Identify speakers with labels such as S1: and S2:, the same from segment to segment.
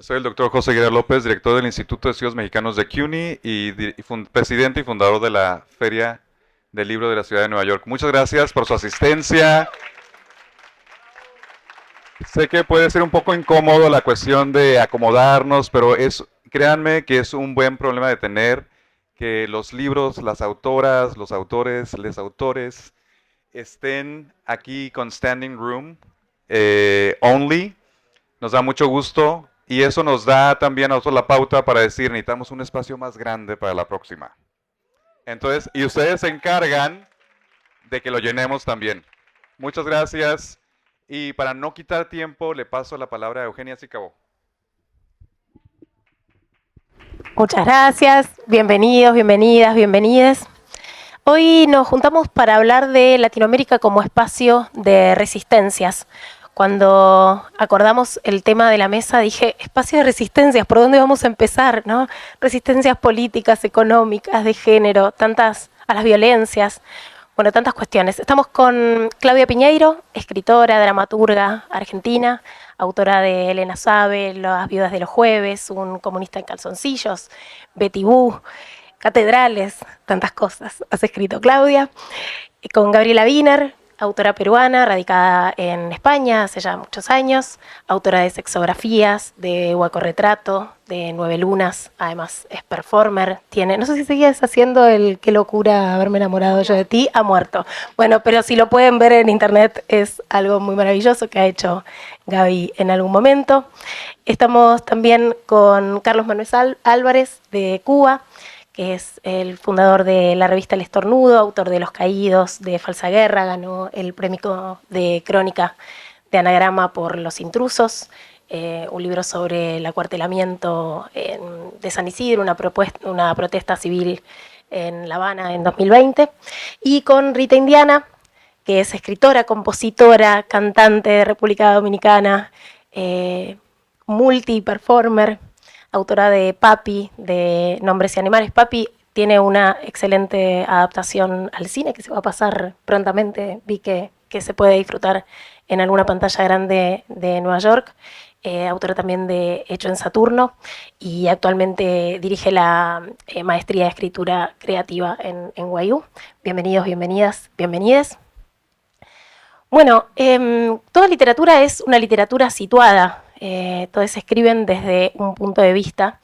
S1: Soy el doctor José Guerrero López, director del Instituto de Estudios Mexicanos de CUNY y presidente y fundador de la Feria del Libro de la Ciudad de Nueva York. Muchas gracias por su asistencia. Sé que puede ser un poco incómodo la cuestión de acomodarnos, pero créanme que es un buen problema de tener que los libros, las autoras, los autores, les autores estén aquí con standing room only. Nos da mucho gusto y eso nos da también a nosotros la pauta para decir necesitamos un espacio más grande para la próxima. Entonces, y ustedes se encargan de que lo llenemos también. Muchas gracias. Y para no quitar tiempo, le paso la palabra a Eugenia Sicabo.
S2: Muchas gracias, bienvenidos, bienvenidas, bienvenides. Hoy nos juntamos para hablar de Latinoamérica como espacio de resistencias. Cuando acordamos el tema de la mesa dije, espacio de resistencias, ¿por dónde vamos a empezar? ¿No? Resistencias políticas, económicas, de género, tantas a las violencias, bueno, tantas cuestiones. Estamos con Claudia Piñeiro, escritora, dramaturga argentina, autora de Elena Sabe, Las viudas de los jueves, Un comunista en calzoncillos, Betty Boo, Catedrales, tantas cosas has escrito Claudia. Con Gabriela Wiener, autora peruana, radicada en España hace ya muchos años, autora de sexografías, de Huaco Retrato, de Nueve Lunas, además es performer, no sé si seguías haciendo el Qué locura haberme enamorado yo de ti, ha muerto. Bueno, pero si lo pueden ver en internet es algo muy maravilloso que ha hecho Gaby en algún momento. Estamos también con Carlos Manuel Álvarez de Cuba, que es el fundador de la revista El Estornudo, autor de Los Caídos, de Falsa Guerra, ganó el premio de crónica de Anagrama por Los Intrusos, un libro sobre el acuartelamiento de San Isidro, una protesta civil en La Habana en 2020, y con Rita Indiana, que es escritora, compositora, cantante de República Dominicana, multi-performer, autora de Papi, de Nombres y Animales. Papi tiene una excelente adaptación al cine que se va a pasar prontamente. Vi que se puede disfrutar en alguna pantalla grande de Nueva York. Autora también de Hecho en Saturno y actualmente dirige la maestría de escritura creativa en NYU. Bienvenidos, bienvenidas, bienvenides. Bueno, toda literatura es una literatura situada. Todos escriben desde un punto de vista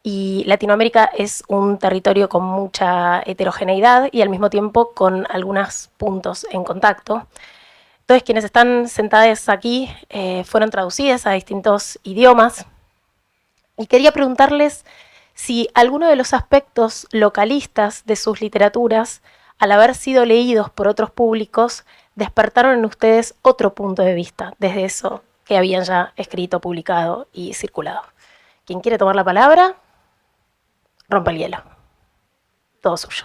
S2: y Latinoamérica es un territorio con mucha heterogeneidad y al mismo tiempo con algunos puntos en contacto. Entonces, quienes están sentadas aquí fueron traducidas a distintos idiomas y quería preguntarles si alguno de los aspectos localistas de sus literaturas, al haber sido leídos por otros públicos, despertaron en ustedes otro punto de vista desde eso que habían ya escrito, publicado y circulado. ¿Quién quiere tomar la palabra? Rompa el hielo. Todo suyo.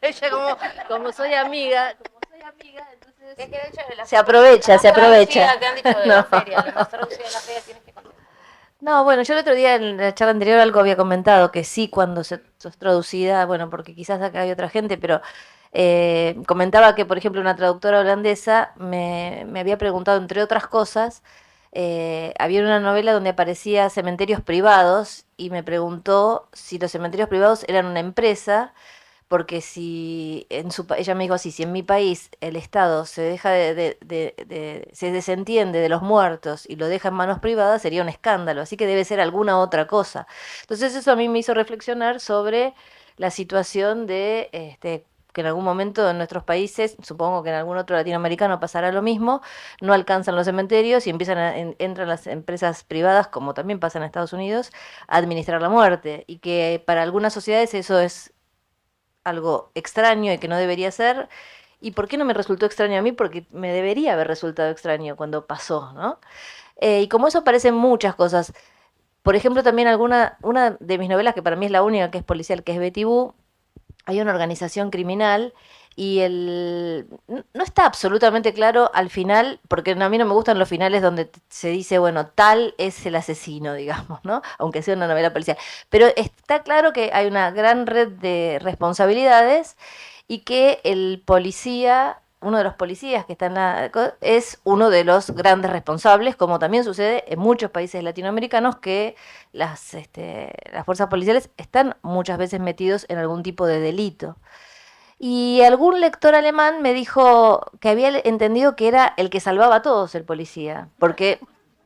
S3: Ella como soy amiga, entonces se aprovecha.
S4: Te han dicho de
S3: No.
S4: la feria, la traducción de la feria tienes que contar.
S3: No, bueno, yo el otro día en la charla anterior algo había comentado, que sí cuando sos traducida, bueno, porque quizás acá hay otra gente, pero comentaba que, por ejemplo, una traductora holandesa me había preguntado, entre otras cosas, había una novela donde aparecía cementerios privados y me preguntó si los cementerios privados eran una empresa, porque si ella me dijo así, si en mi país el Estado se deja se desentiende de los muertos y lo deja en manos privadas, sería un escándalo, así que debe ser alguna otra cosa. Entonces eso a mí me hizo reflexionar sobre la situación de que en algún momento en nuestros países, supongo que en algún otro latinoamericano pasará lo mismo, no alcanzan los cementerios y entran las empresas privadas, como también pasa en Estados Unidos, a administrar la muerte, y que para algunas sociedades eso es algo extraño y que no debería ser. ¿Y por qué no me resultó extraño a mí? Porque me debería haber resultado extraño cuando pasó, ¿no? Y como eso aparecen muchas cosas. Por ejemplo, también una de mis novelas, que para mí es la única que es policial, que es Betty Boo, hay una organización criminal y no está absolutamente claro al final, porque a mí no me gustan los finales donde se dice, bueno, tal es el asesino, digamos, ¿no? Aunque sea una novela policial. Pero está claro que hay una gran red de responsabilidades y que el policía uno de los policías que está en es uno de los grandes responsables, como también sucede en muchos países latinoamericanos, que las fuerzas policiales están muchas veces metidos en algún tipo de delito. Y algún lector alemán me dijo que había entendido que era el que salvaba a todos el policía, porque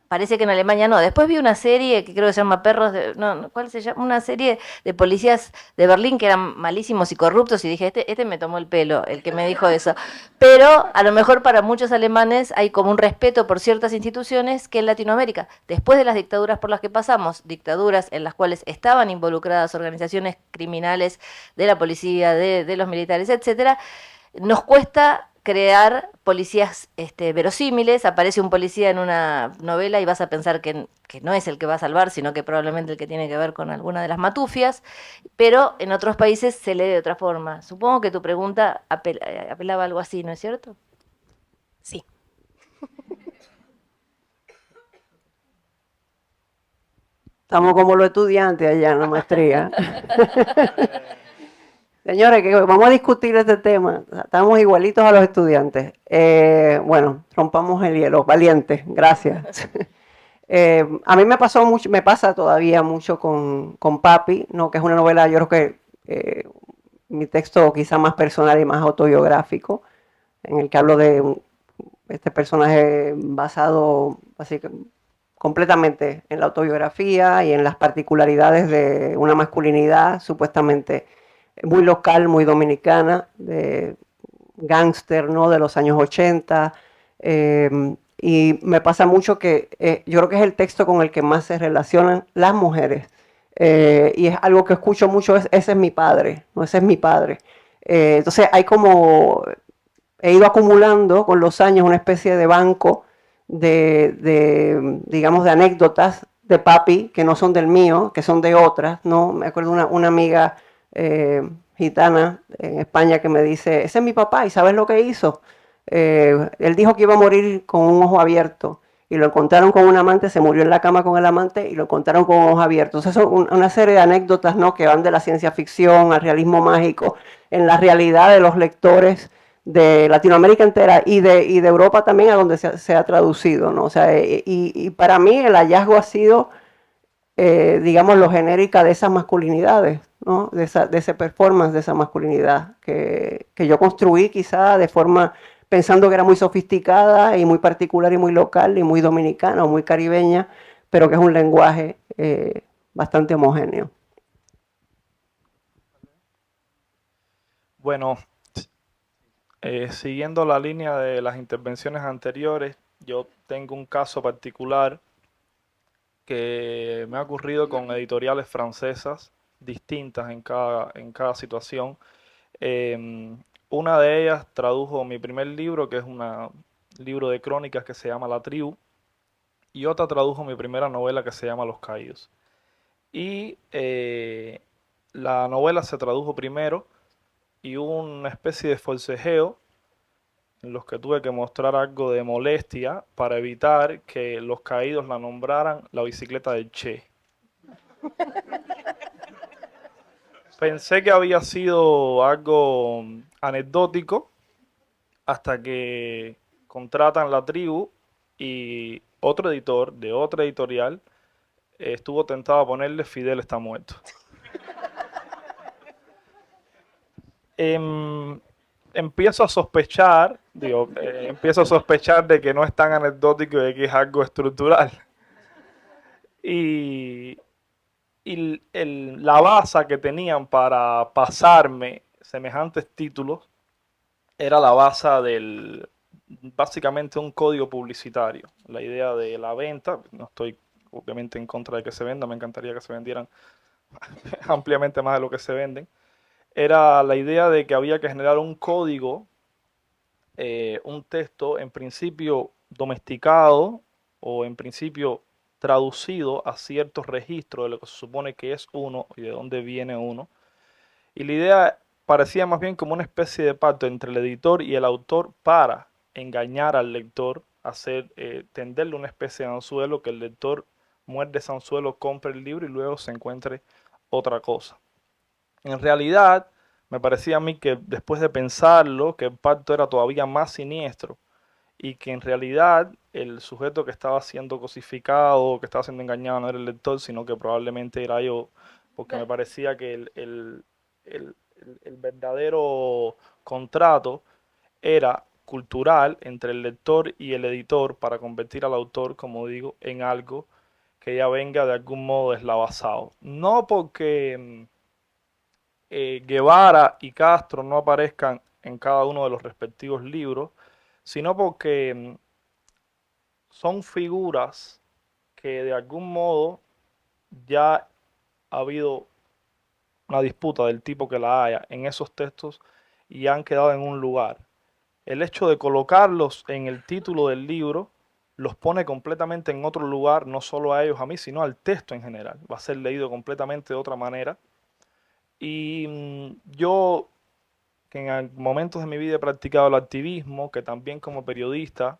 S3: parece que en Alemania no. Después vi una serie que creo que se llama Perros de... No, ¿cuál se llama? Una serie de policías de Berlín que eran malísimos y corruptos y dije, este me tomó el pelo, el que me dijo eso. Pero a lo mejor para muchos alemanes hay como un respeto por ciertas instituciones que en Latinoamérica, después de las dictaduras por las que pasamos, dictaduras en las cuales estaban involucradas organizaciones criminales de la policía, de los militares, etcétera, nos cuesta crear policías verosímiles. Aparece un policía en una novela y vas a pensar que no es el que va a salvar, sino que probablemente el que tiene que ver con alguna de las matufias, pero en otros países se lee de otra forma. Supongo que tu pregunta apelaba a algo así, ¿no es cierto?
S2: Sí.
S5: Estamos como los estudiantes allá en la maestría. Señores, que vamos a discutir este tema. Estamos igualitos a los estudiantes. Bueno, rompamos el hielo. Valientes, gracias. A mí me pasó mucho, me pasa todavía mucho con Papi, ¿no? Que es una novela, yo creo que mi texto quizá más personal y más autobiográfico, en el que hablo de este personaje basado completamente en la autobiografía y en las particularidades de una masculinidad supuestamente muy local, muy dominicana, de gángster, ¿no? De los años 80. Y me pasa mucho que yo creo que es el texto con el que más se relacionan las mujeres. Y es algo que escucho mucho, ese es mi padre, ¿no? Ese es mi padre. Entonces hay como, he ido acumulando con los años una especie de banco digamos, de anécdotas de Papi, que no son del mío, que son de otras, ¿no? Me acuerdo una amiga gitana en España que me dice, ese es mi papá, ¿y sabes lo que hizo? Él dijo que iba a morir con un ojo abierto y lo encontraron con un amante, se murió en la cama con el amante y lo encontraron con un ojo abierto. Entonces son una serie de anécdotas, ¿no? Que van de la ciencia ficción al realismo mágico en la realidad de los lectores de Latinoamérica entera y de Europa también, a donde se ha traducido, ¿no? O sea, y para mí el hallazgo ha sido, digamos, lo genérica de esas masculinidades, ¿no? De ese performance de esa masculinidad que yo construí quizá de forma, pensando que era muy sofisticada y muy particular y muy local y muy dominicana o muy caribeña, pero que es un lenguaje bastante homogéneo.
S6: Bueno, siguiendo la línea de las intervenciones anteriores, yo tengo un caso particular que me ha ocurrido con editoriales francesas distintas en cada situación. Una de ellas tradujo mi primer libro, que es un libro de crónicas que se llama La Tribu, y otra tradujo mi primera novela que se llama Los Caídos. Y la novela se tradujo primero y hubo una especie de forcejeo en los que tuve que mostrar algo de molestia para evitar que Los Caídos la nombraran la bicicleta del Che. Pensé que había sido algo anecdótico hasta que contratan La Tribu y otro editor de otra editorial estuvo tentado a ponerle Fidel está muerto. Empiezo a sospechar, empiezo a sospechar de que no es tan anecdótico y de que es algo estructural. Y la base que tenían para pasarme semejantes títulos era la base básicamente un código publicitario. La idea de la venta, no estoy obviamente en contra de que se venda, me encantaría que se vendieran ampliamente más de lo que se venden. Era la idea de que había que generar un código, un texto en principio domesticado o en principio traducido a ciertos registros de lo que se supone que es uno y de dónde viene uno. Y la idea parecía más bien como una especie de pacto entre el editor y el autor para engañar al lector, tenderle una especie de anzuelo, que el lector muerde ese anzuelo, compre el libro y luego se encuentre otra cosa. En realidad, me parecía a mí que después de pensarlo, que el pacto era todavía más siniestro y que en realidad el sujeto que estaba siendo cosificado, que estaba siendo engañado no era el lector, sino que probablemente era yo, porque me parecía que el verdadero contrato era cultural entre el lector y el editor para convertir al autor, como digo, en algo que ya venga de algún modo deslavazado. No porque Guevara y Castro no aparezcan en cada uno de los respectivos libros, sino porque son figuras que de algún modo ya ha habido una disputa del tipo que la haya en esos textos y han quedado en un lugar. El hecho de colocarlos en el título del libro los pone completamente en otro lugar, no solo a ellos, a mí, sino al texto en general. Va a ser leído completamente de otra manera. Y yo, que en momentos de mi vida he practicado el activismo, que también como periodista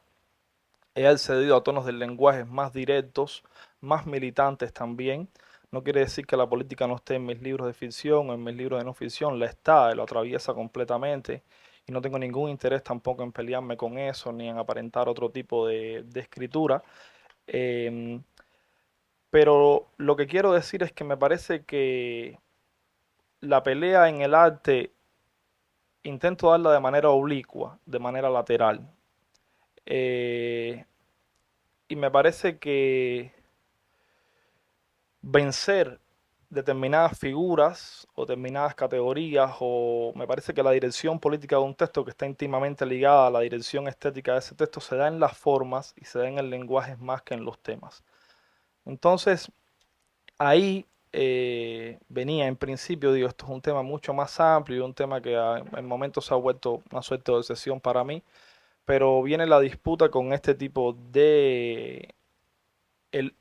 S6: he accedido a tonos de lenguajes más directos, más militantes también. No quiere decir que la política no esté en mis libros de ficción o en mis libros de no ficción, la está, lo atraviesa completamente y no tengo ningún interés tampoco en pelearme con eso ni en aparentar otro tipo de escritura. Em, pero lo que quiero decir es que me parece que la pelea en el arte intento darla de manera oblicua, de manera lateral. Eh, y me parece que vencer determinadas figuras o determinadas categorías, o me parece que la dirección política de un texto que está íntimamente ligada a la dirección estética de ese texto se da en las formas y se da en el lenguaje más que en los temas. Entonces, ahí venía en principio, digo, esto es un tema mucho más amplio y un tema que en momentos se ha vuelto una suerte de obsesión para mí, pero viene la disputa con este tipo de el,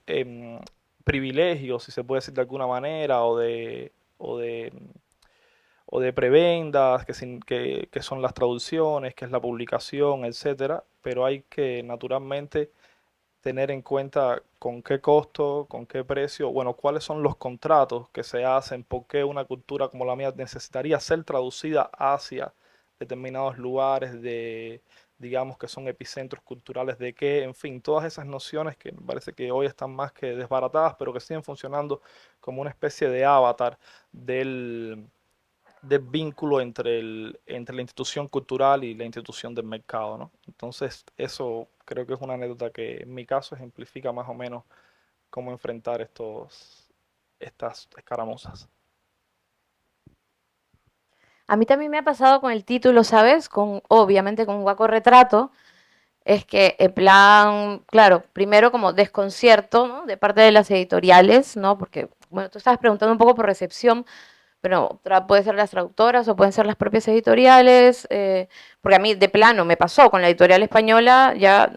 S6: privilegios, si se puede decir de alguna manera, o de, o de prebendas, que son las traducciones, que es la publicación, etcétera, pero hay que naturalmente tener en cuenta con qué costo, con qué precio, bueno, cuáles son los contratos que se hacen, por qué una cultura como la mía necesitaría ser traducida hacia determinados lugares de, digamos, que son epicentros culturales de qué, en fin, todas esas nociones que me parece que hoy están más que desbaratadas, pero que siguen funcionando como una especie de avatar del, del vínculo entre la institución cultural y la institución del mercado, ¿no? Entonces, eso creo que es una anécdota que en mi caso ejemplifica más o menos cómo enfrentar estas escaramuzas.
S3: A mí también me ha pasado con el título, ¿sabes? Obviamente con Guaco Retrato, es que en plan, claro, primero como desconcierto, ¿no? De parte de las editoriales, ¿no? Porque, bueno, tú estabas preguntando un poco por recepción, pero puede ser las traductoras o pueden ser las propias editoriales, porque a mí de plano me pasó con la editorial española, ya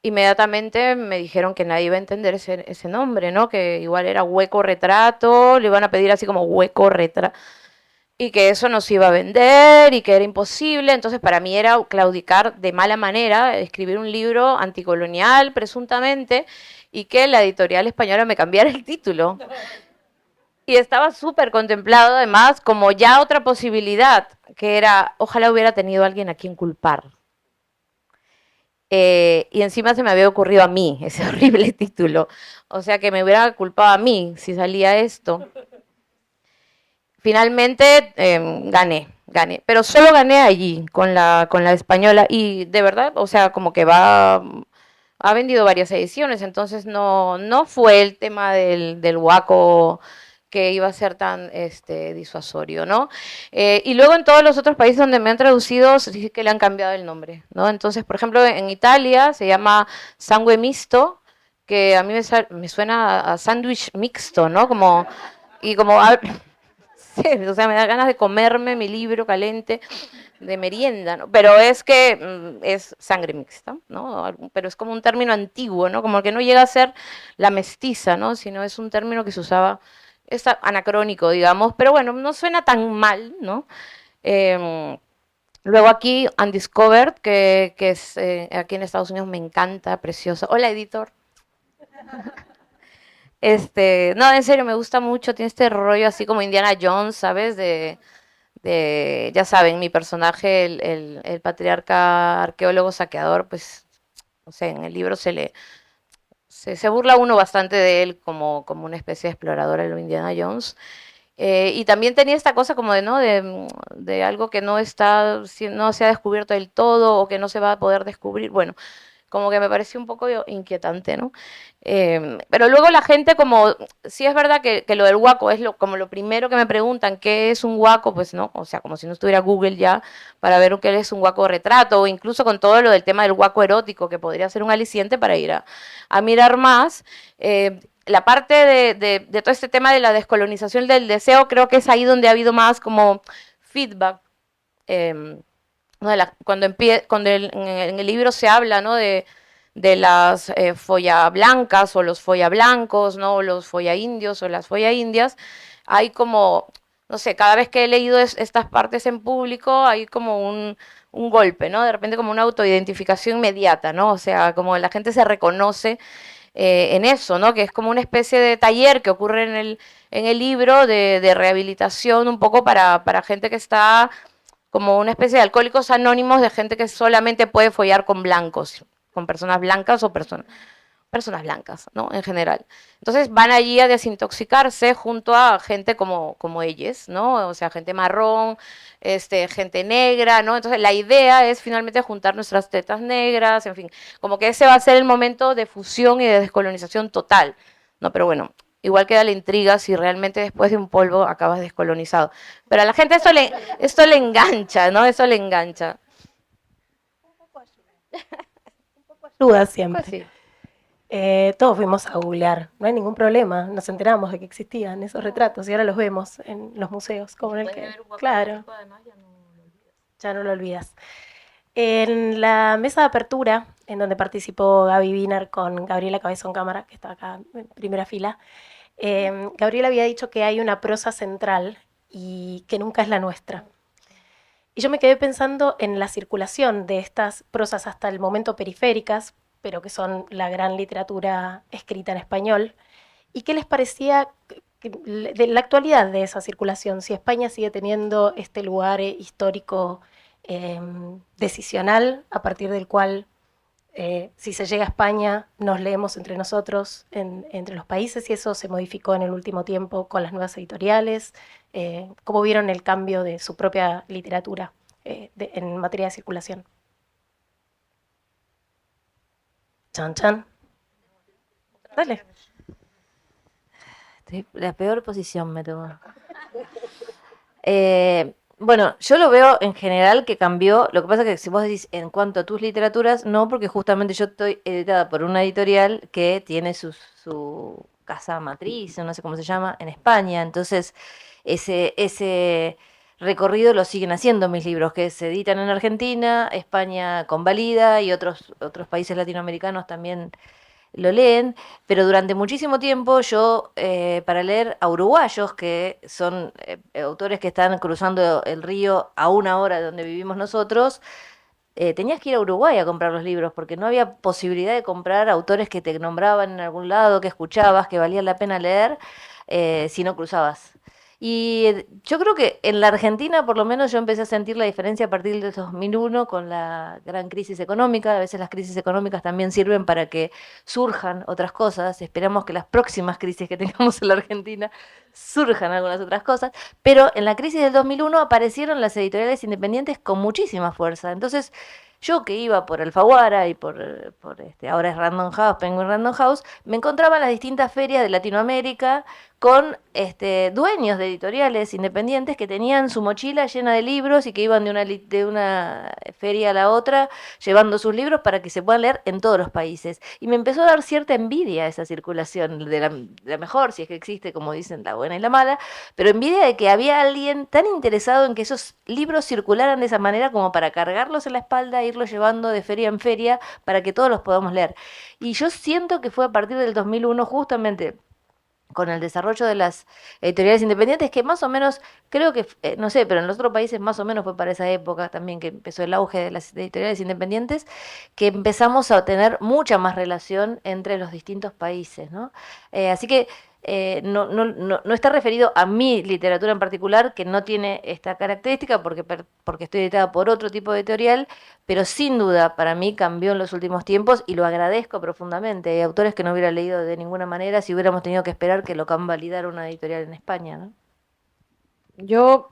S3: inmediatamente me dijeron que nadie iba a entender ese nombre, ¿no? Que igual era Hueco Retrato, le iban a pedir así como Hueco Retrato, y que eso no se iba a vender y que era imposible. Entonces para mí era claudicar de mala manera, escribir un libro anticolonial presuntamente y que la editorial española me cambiara el título. Y estaba súper contemplado además como ya otra posibilidad, que era, ojalá hubiera tenido alguien a quien culpar. Y encima se me había ocurrido a mí ese horrible título. O sea que me hubiera culpado a mí si salía esto. Finalmente gané, pero solo gané allí con la española y de verdad, o sea, como que ha vendido varias ediciones, entonces no fue el tema del Guaco que iba a ser tan disuasorio, ¿no? Y luego en todos los otros países donde me han traducido, sí que le han cambiado el nombre, ¿no? Entonces, por ejemplo, en Italia se llama Sangue Misto, que a mí me suena a sándwich mixto, ¿no? Como sí, o sea, me da ganas de comerme mi libro caliente de merienda, ¿no? Pero es que es sangre mixta, ¿no? Pero es como un término antiguo, ¿no? Como que no llega a ser la mestiza, ¿no? Sino es un término que se usaba, es anacrónico, digamos, pero bueno, no suena tan mal, ¿no? Eh, Luego aquí Undiscovered, que es aquí en Estados Unidos me encanta, preciosa. Hola, editor. No, en serio, me gusta mucho, tiene este rollo así como Indiana Jones, ¿sabes? ya saben, mi personaje, el patriarca arqueólogo saqueador, pues, no sé, en el libro se burla uno bastante de él como una especie de explorador a lo Indiana Jones. Y también tenía esta cosa como de, ¿no? De algo que no se ha descubierto del todo o que no se va a poder descubrir. Bueno, como que me pareció un poco inquietante, ¿no? Pero luego la gente como, sí es verdad que lo del huaco es como lo primero que me preguntan, ¿qué es un huaco? Pues no, o sea, como si no estuviera Google ya para ver qué es un huaco retrato, o incluso con todo lo del tema del huaco erótico, que podría ser un aliciente para ir a mirar más. La parte de todo este tema de la descolonización del deseo, creo que es ahí donde ha habido más como feedback. ¿No? Cuando en el libro se habla, ¿no? de las follablancas o los follablancos, ¿no? O los follaindios o las follaindias, hay como, no sé, cada vez que he leído estas partes en público, hay como un golpe, ¿no? De repente como una autoidentificación inmediata, ¿no? O sea, como la gente se reconoce en eso, ¿no? Que es como una especie de taller que ocurre en el libro de rehabilitación un poco para gente que está como una especie de alcohólicos anónimos de gente que solamente puede follar con blancos, con personas blancas o personas blancas, ¿no? En general. Entonces van allí a desintoxicarse junto a gente como ellos, ¿no? O sea, gente marrón, gente negra, ¿no? Entonces la idea es finalmente juntar nuestras tetas negras, en fin, como que ese va a ser el momento de fusión y de descolonización total, ¿no? Pero bueno, igual queda la intriga si realmente después de un polvo acabas descolonizado. Pero a la gente esto le engancha, ¿no? Eso le engancha.
S2: Ayuda siempre.
S3: Así.
S2: Todos fuimos a googlear, no hay ningún problema, nos enteramos de que existían esos retratos y ahora los vemos en los museos, como en el que, claro, ya no lo olvidas. En la mesa de apertura, en donde participó Gaby Wiener con Gabriela Cabezón Cámara, que está acá en primera fila, Gabriela había dicho que hay una prosa central y que nunca es la nuestra. Y yo me quedé pensando en la circulación de estas prosas hasta el momento periféricas, pero que son la gran literatura escrita en español, y qué les parecía de la actualidad de esa circulación, si España sigue teniendo este lugar histórico decisional a partir del cual si se llega a España nos leemos entre nosotros, entre los países, y eso se modificó en el último tiempo con las nuevas editoriales, cómo vieron el cambio de su propia literatura en materia de circulación. Chan, chan. Dale.
S3: La peor posición me tocó. Bueno, yo lo veo en general que cambió. Lo que pasa es que si vos decís en cuanto a tus literaturas, no, porque justamente yo estoy editada por una editorial que tiene su casa matriz, no sé cómo se llama, en España. Entonces, ese recorrido lo siguen haciendo mis libros, que se editan en Argentina, España convalida y otros países latinoamericanos también lo leen, pero durante muchísimo tiempo yo, para leer a uruguayos, que son autores que están cruzando el río a una hora de donde vivimos nosotros, tenías que ir a Uruguay a comprar los libros, porque no había posibilidad de comprar autores que te nombraban en algún lado, que escuchabas, que valía la pena leer, si no cruzabas. Y yo creo que en la Argentina, por lo menos, yo empecé a sentir la diferencia a partir del 2001 con la gran crisis económica. A veces las crisis económicas también sirven para que surjan otras cosas. Esperamos que las próximas crisis que tengamos en la Argentina surjan algunas otras cosas. Pero en la crisis del 2001 aparecieron las editoriales independientes con muchísima fuerza. Entonces, yo que iba por Alfaguara y por ahora es Random House, Penguin Random House, me encontraba en las distintas ferias de Latinoamérica con dueños de editoriales independientes que tenían su mochila llena de libros y que iban de una feria a la otra llevando sus libros para que se puedan leer en todos los países. Y me empezó a dar cierta envidia esa circulación, de la mejor, si es que existe, como dicen, la buena y la mala, pero envidia de que había alguien tan interesado en que esos libros circularan de esa manera como para cargarlos en la espalda e irlos llevando de feria en feria para que todos los podamos leer. Y yo siento que fue a partir del 2001 justamente con el desarrollo de las editoriales independientes, que más o menos, creo que, no sé, pero en los otros países más o menos fue para esa época también que empezó el auge de las editoriales independientes, que empezamos a tener mucha más relación entre los distintos países, ¿no? Así que no está referido a mi literatura en particular, que no tiene esta característica, porque estoy editada por otro tipo de editorial, pero sin duda para mí cambió en los últimos tiempos y lo agradezco profundamente. Hay autores que no hubiera leído de ninguna manera si hubiéramos tenido que esperar que lo convalidara una editorial en España, ¿no?
S4: Yo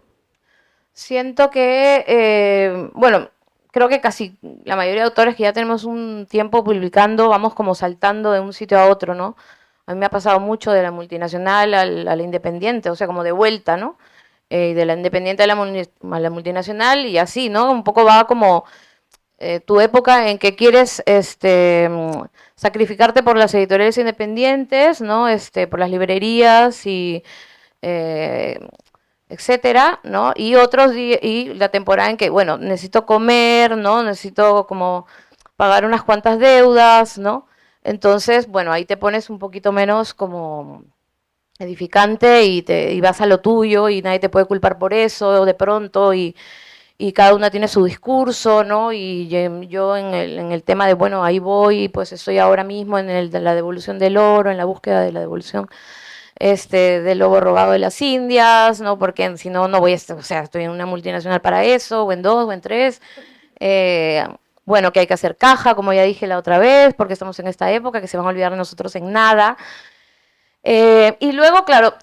S4: siento que, bueno, creo que casi la mayoría de autores que ya tenemos un tiempo publicando, vamos como saltando de un sitio a otro, ¿no? A mí me ha pasado mucho de la multinacional a la independiente, o sea, como de vuelta, ¿no? De la independiente a la multinacional y así, ¿no? Un poco va como tu época en que quieres sacrificarte por las editoriales independientes, ¿no? Por las librerías y eh, etcétera, ¿no? Y y la temporada en que, bueno, necesito comer, ¿no? Necesito como pagar unas cuantas deudas, ¿no? Entonces, bueno, ahí te pones un poquito menos como edificante y vas a lo tuyo y nadie te puede culpar por eso de pronto y cada una tiene su discurso, ¿no? Y yo en el tema de, bueno, ahí voy, pues estoy ahora mismo en el de la devolución del oro, en la búsqueda de la devolución del lobo robado de las Indias, ¿no? Porque si no, no voy a estar, o sea, estoy en una multinacional para eso, o en dos, o en tres. Eh, bueno, que hay que hacer caja, como ya dije la otra vez, porque estamos en esta época que se van a olvidar de nosotros en nada. Y luego, claro,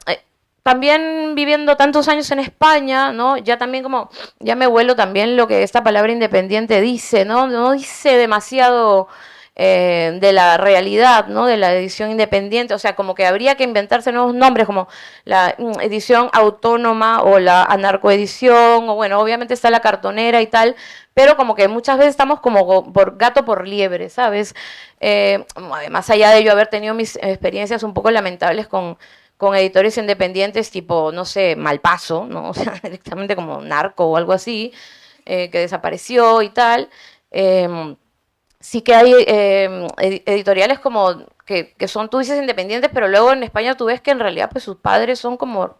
S4: también viviendo tantos años en España, ¿no? Ya también como, ya me vuelo también lo que esta palabra independiente dice, ¿no? No dice demasiado de la realidad, ¿no? De la edición independiente, o sea, como que habría que inventarse nuevos nombres como la edición autónoma o la anarcoedición, o bueno, obviamente está la cartonera y tal, pero como que muchas veces estamos como por gato por liebre, ¿sabes? Más allá de yo haber tenido mis experiencias un poco lamentables con editores independientes tipo, no sé, Malpaso, ¿no? O sea, directamente como Narco o algo así, que desapareció y tal. Sí que hay editoriales como que son, tú dices, independientes, pero luego en España tú ves que en realidad pues sus padres son como,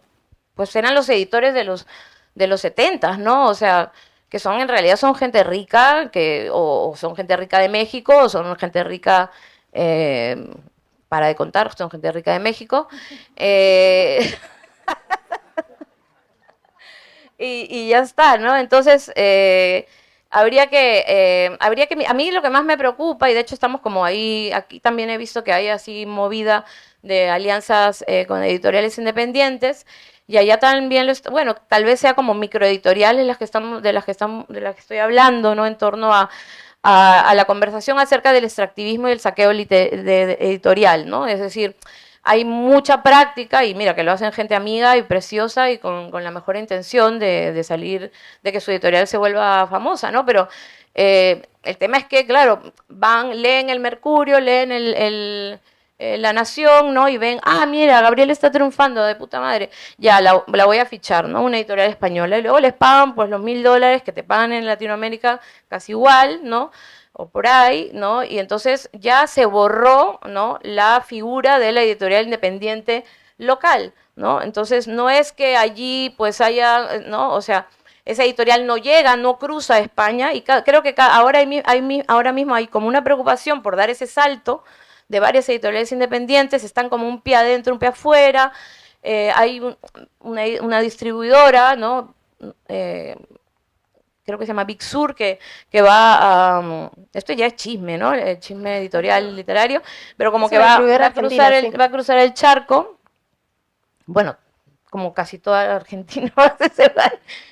S4: pues eran los editores de los 70, ¿no? O sea, que son en realidad son gente rica, o son gente rica de México, o son gente rica, para de contar, son gente rica de México. Y ya está, ¿no? Entonces, a mí lo que más me preocupa, y de hecho estamos como ahí, aquí también he visto que hay así movida de alianzas con editoriales independientes, y allá también, bueno, tal vez sea como microeditoriales de las que estoy hablando, ¿no? En torno a la conversación acerca del extractivismo y el saqueo editorial, ¿no? Es decir, hay mucha práctica y mira que lo hacen gente amiga y preciosa y con la mejor intención de salir, de que su editorial se vuelva famosa, ¿no? Pero el tema es que, claro, leen el Mercurio, leen La Nación, ¿no? Y ven, ah, mira, Gabriel está triunfando, de puta madre, ya la voy a fichar, ¿no? Una editorial española. Y luego les pagan pues los $1000 que te pagan en Latinoamérica casi igual, ¿no? O por ahí, ¿no? Y entonces ya se borró, ¿no? La figura de la editorial independiente local, ¿no? Entonces no es que allí pues haya, ¿no? O sea, esa editorial no llega, no cruza España y creo que ahora mismo hay como una preocupación por dar ese salto de varias editoriales independientes, están como un pie adentro, un pie afuera, hay una distribuidora, ¿no? Creo que se llama Big Sur, que va a... Esto ya es chisme, ¿no? El chisme editorial, literario, pero como que va a cruzar el charco. Bueno, como casi toda Argentina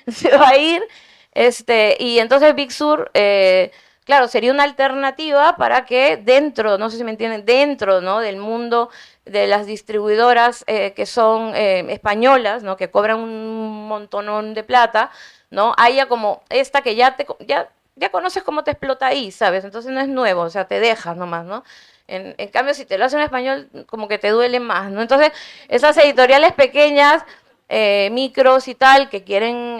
S4: se va a ir. Y entonces Big Sur, claro, sería una alternativa para que dentro, no sé si me entienden, dentro, ¿no? Del mundo de las distribuidoras que son españolas, ¿no? Que cobran un montonón de plata, ¿no? Haya como esta que ya conoces cómo te explota ahí, ¿sabes? Entonces no es nuevo, o sea, te dejas nomás, ¿no? En cambio, si te lo hacen en español, como que te duele más, ¿no? Entonces, esas editoriales pequeñas, micros y tal, que quieren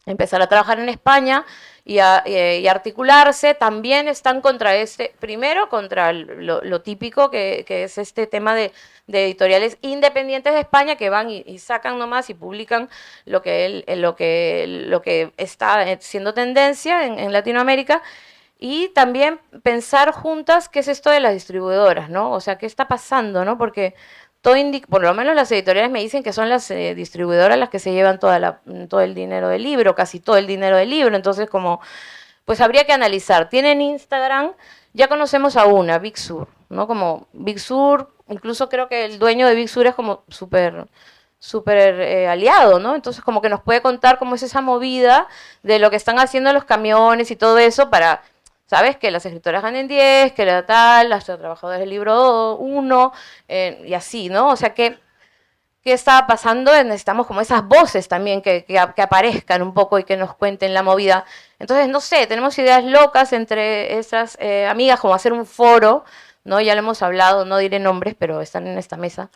S4: empezar a trabajar en España y articularse, también están contra primero contra lo típico que es este tema de editoriales independientes de España que van y sacan nomás y publican lo que está siendo tendencia en Latinoamérica. Y también pensar juntas qué es esto de las distribuidoras, ¿no? O sea, qué está pasando, ¿no? Porque por lo menos las editoriales me dicen que son las distribuidoras las que se llevan todo el dinero del libro, casi todo el dinero del libro. Entonces, como, pues habría que analizar. Tienen Instagram, ya conocemos a una, Big Sur, ¿no? Como Big Sur, incluso creo que el dueño de Big Sur es como súper aliado, ¿no? Entonces, como que nos puede contar cómo es esa movida de lo que están haciendo los camiones y todo eso para, ¿sabes? Que las escritoras ganen 10, que la tal, las trabajadoras del libro 1, y así, ¿no? O sea, ¿qué estaba pasando? Necesitamos como esas voces también que aparezcan un poco y que nos cuenten la movida. Entonces, no sé, tenemos ideas locas entre esas amigas, como hacer un foro, ¿no? Ya lo hemos hablado, no diré nombres, pero están en esta mesa.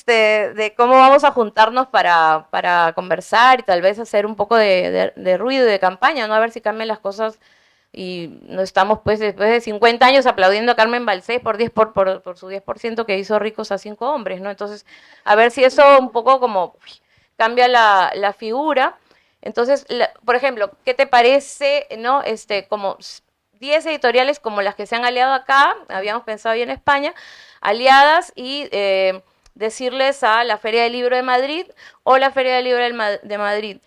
S4: De cómo vamos a juntarnos para conversar y tal vez hacer un poco de ruido y de campaña, ¿no? A ver si cambian las cosas y no estamos pues después de 50 años aplaudiendo a Carmen Balcells por su 10% que hizo ricos a 5 hombres, ¿no? Entonces, a ver si eso un poco como cambia la figura. Entonces, por ejemplo, ¿qué te parece, no? Como 10 editoriales como las que se han aliado acá, habíamos pensado ya en España, aliadas y decirles a la Feria del Libro de Madrid o la Feria del Libro de Madrid,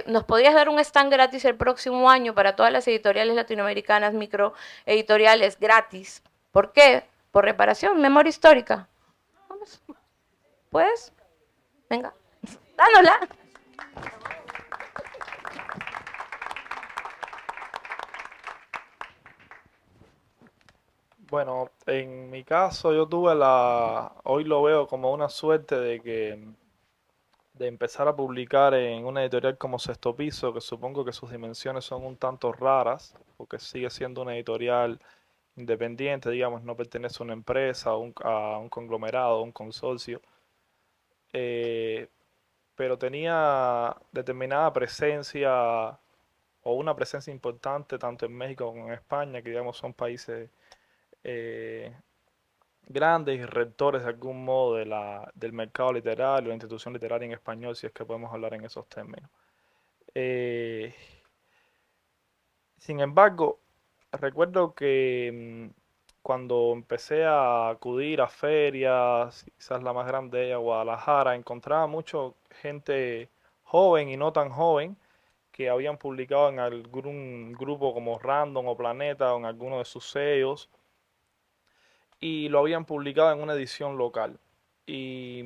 S4: ¿nos podrías dar un stand gratis el próximo año para todas las editoriales latinoamericanas, microeditoriales, gratis? ¿Por qué? Por reparación, memoria histórica. Vamos. ¿Puedes? Venga, dánosla.
S6: Bueno, en mi caso yo tuve hoy lo veo como una suerte de empezar a publicar en una editorial como Sexto Piso, que supongo que sus dimensiones son un tanto raras, porque sigue siendo una editorial independiente, digamos, no pertenece a una empresa, a un conglomerado, a un consorcio, eh, pero tenía determinada presencia o una presencia importante tanto en México como en España, que digamos son países eh, grandes y rectores de algún modo del mercado literario, la institución literaria en español, si es que podemos hablar en esos términos. Eh, Sin embargo, recuerdo que cuando empecé a acudir a ferias, quizás la más grande de ellas, Guadalajara, encontraba mucho gente joven y no tan joven que habían publicado en algún grupo como Random o Planeta o en alguno de sus sellos y lo habían publicado en una edición local. Y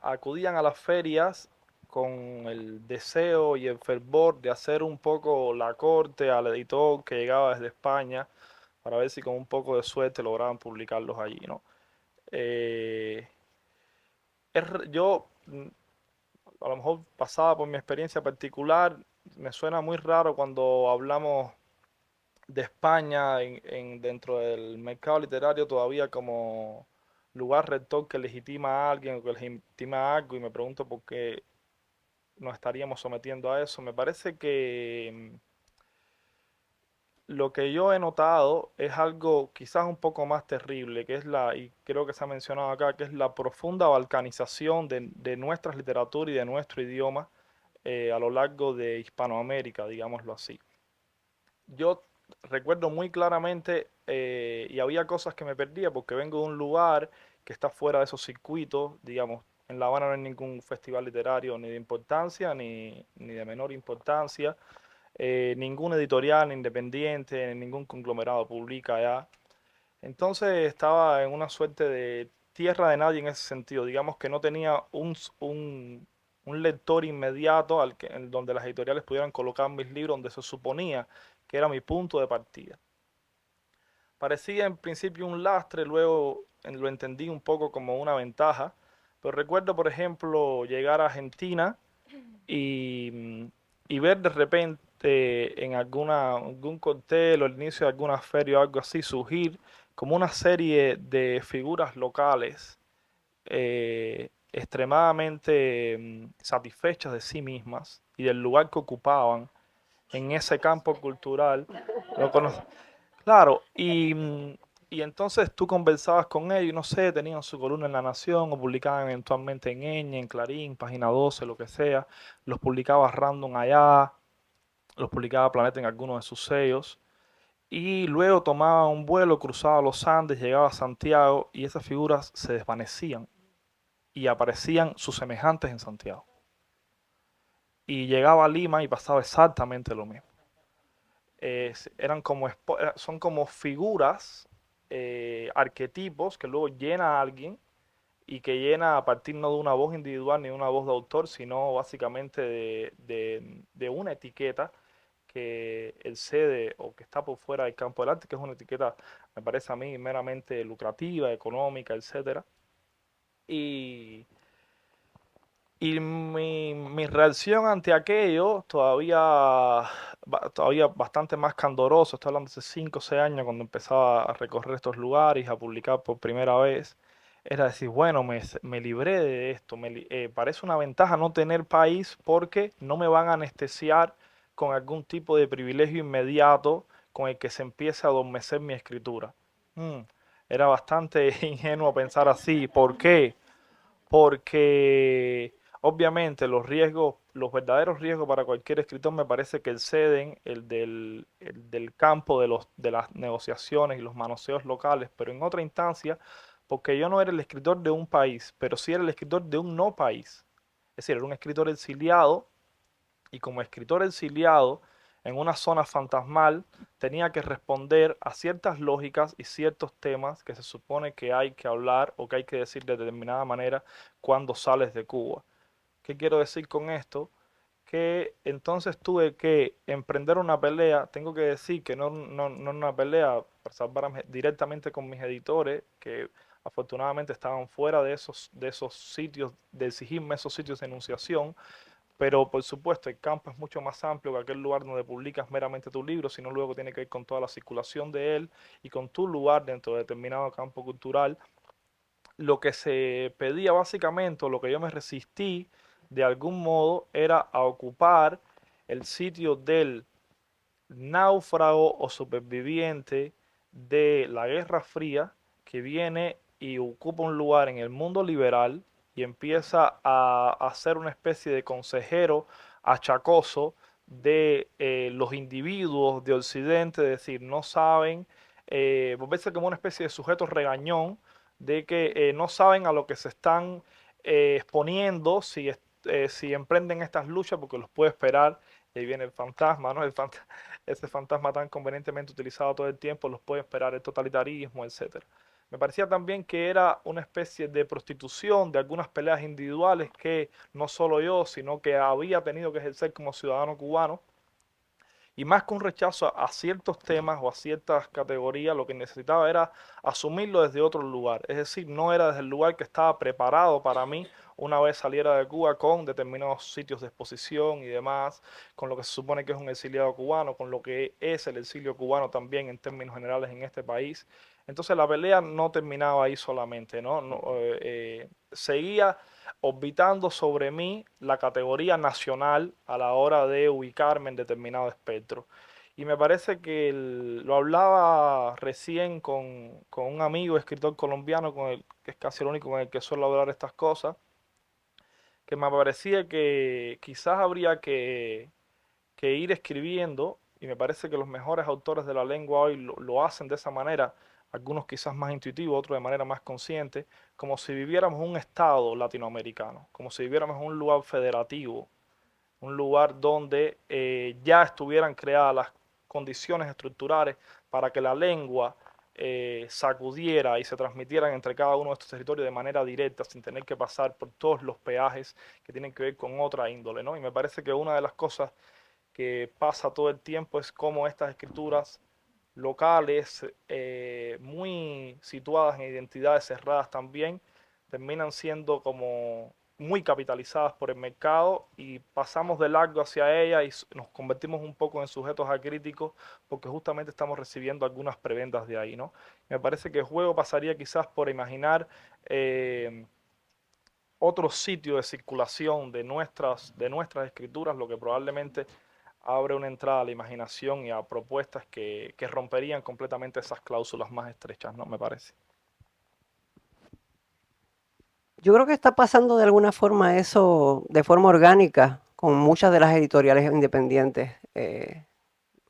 S6: acudían a las ferias con el deseo y el fervor de hacer un poco la corte al editor que llegaba desde España para ver si con un poco de suerte lograban publicarlos allí, ¿no? Eh, yo, a lo mejor pasada por mi experiencia particular, me suena muy raro cuando hablamos de España dentro del mercado literario todavía como lugar rector que legitima a alguien o que legitima algo y me pregunto por qué nos estaríamos sometiendo a eso. Me parece que lo que yo he notado es algo quizás un poco más terrible, que es y creo que se ha mencionado acá, que es la profunda balcanización de nuestras literaturas y de nuestro idioma a lo largo de Hispanoamérica, digámoslo así. Yo recuerdo muy claramente y había cosas que me perdía porque vengo de un lugar que está fuera de esos circuitos, digamos, en La Habana no hay ningún festival literario ni de importancia ni de menor importancia, ningún editorial independiente, ningún conglomerado publica allá. Entonces estaba en una suerte de tierra de nadie en ese sentido, digamos que no tenía un lector inmediato en donde las editoriales pudieran colocar mis libros, donde se suponía que era mi punto de partida. Parecía en principio un lastre, luego lo entendí un poco como una ventaja, pero recuerdo, por ejemplo, llegar a Argentina y ver de repente en algún cóctel o el inicio de alguna feria o algo así surgir como una serie de figuras locales extremadamente satisfechas de sí mismas y del lugar que ocupaban en ese campo cultural. Claro, y entonces tú conversabas con ellos, no sé, tenían su columna en La Nación o publicaban eventualmente en Ñ, en Clarín, Página 12, lo que sea. Los publicaba Random allá, los publicaba Planeta en algunos de sus sellos. y luego tomaba un vuelo, cruzaba los Andes, llegaba a Santiago y esas figuras se desvanecían y aparecían sus semejantes en Santiago. Y llegaba a Lima y pasaba exactamente lo mismo. Son como figuras, arquetipos que luego llena a alguien y que llena a partir no de una voz individual ni de una voz de autor, sino básicamente de una etiqueta que excede o que está por fuera del campo del arte, que es una etiqueta, me parece a mí, meramente lucrativa, económica, etcétera. Y, y mi reacción ante aquello todavía bastante más candoroso, estoy hablando de hace 5 o 6 años cuando empezaba a recorrer estos lugares, a publicar por primera vez, era decir, bueno, me libré de esto, parece una ventaja no tener país porque no me van a anestesiar con algún tipo de privilegio inmediato con el que se empiece a adormecer mi escritura. Mm, Era bastante ingenuo pensar así. ¿Por qué? Porque obviamente los riesgos, los verdaderos riesgos para cualquier escritor me parece que exceden el del campo de las negociaciones y los manoseos locales, pero en otra instancia, porque yo no era el escritor de un país, pero sí era el escritor de un no país. Es decir, era un escritor exiliado y como escritor exiliado en una zona fantasmal tenía que responder a ciertas lógicas y ciertos temas que se supone que hay que hablar o que hay que decir de determinada manera cuando sales de Cuba. ¿Qué quiero decir con esto? Que entonces tuve que emprender una pelea, tengo que decir que no una pelea para salvarme directamente con mis editores, que afortunadamente estaban fuera de esos sitios, de exigirme esos sitios de enunciación, pero por supuesto, el campo es mucho más amplio que aquel lugar donde publicas meramente tu libro, sino luego tiene que ver con toda la circulación de él y con tu lugar dentro de determinado campo cultural. Lo que se pedía básicamente, o lo que yo me resistí de algún modo, era a ocupar el sitio del náufrago o superviviente de la Guerra Fría que viene y ocupa un lugar en el mundo liberal y empieza a ser una especie de consejero achacoso de los individuos de Occidente, es decir, no saben, volverse como una especie de sujeto regañón de que no saben a lo que se están exponiendo si emprenden estas luchas porque los puede esperar. Y ahí viene el fantasma, ¿no? Ese fantasma tan convenientemente utilizado todo el tiempo, los puede esperar el totalitarismo, etcétera. Me parecía también que era una especie de prostitución de algunas peleas individuales que no solo yo, sino que había tenido que ejercer como ciudadano cubano. Y más que un rechazo a ciertos temas o a ciertas categorías, lo que necesitaba era asumirlo desde otro lugar. Es decir, no era desde el lugar que estaba preparado para mí una vez saliera de Cuba con determinados sitios de exposición y demás, con lo que se supone que es un exiliado cubano, con lo que es el exilio cubano también en términos generales en este país. Entonces la pelea no terminaba ahí solamente, ¿no? Seguía orbitando sobre mí la categoría nacional a la hora de ubicarme en determinado espectro. Y me parece que lo hablaba recién con un amigo escritor colombiano, que es casi el único con el que suelo hablar estas cosas, que me parecía que quizás habría que ir escribiendo, y me parece que los mejores autores de la lengua hoy lo hacen de esa manera, algunos quizás más intuitivos, otros de manera más consciente, como si viviéramos un estado latinoamericano, como si viviéramos un lugar federativo, un lugar donde ya estuvieran creadas las condiciones estructurales para que la lengua sacudiera y se transmitieran entre cada uno de estos territorios de manera directa, sin tener que pasar por todos los peajes que tienen que ver con otra índole, ¿no? Y me parece que una de las cosas que pasa todo el tiempo es cómo estas escrituras locales, muy situadas en identidades cerradas también, terminan siendo como muy capitalizadas por el mercado y pasamos de largo hacia ella y nos convertimos un poco en sujetos acríticos porque justamente estamos recibiendo algunas prebendas de ahí, ¿no? Me parece que el juego pasaría quizás por imaginar otro sitio de circulación de nuestras escrituras, lo que probablemente abre una entrada a la imaginación y a propuestas que romperían completamente esas cláusulas más estrechas, ¿no? Me parece.
S5: Yo creo que está pasando de alguna forma eso de forma orgánica con muchas de las editoriales independientes.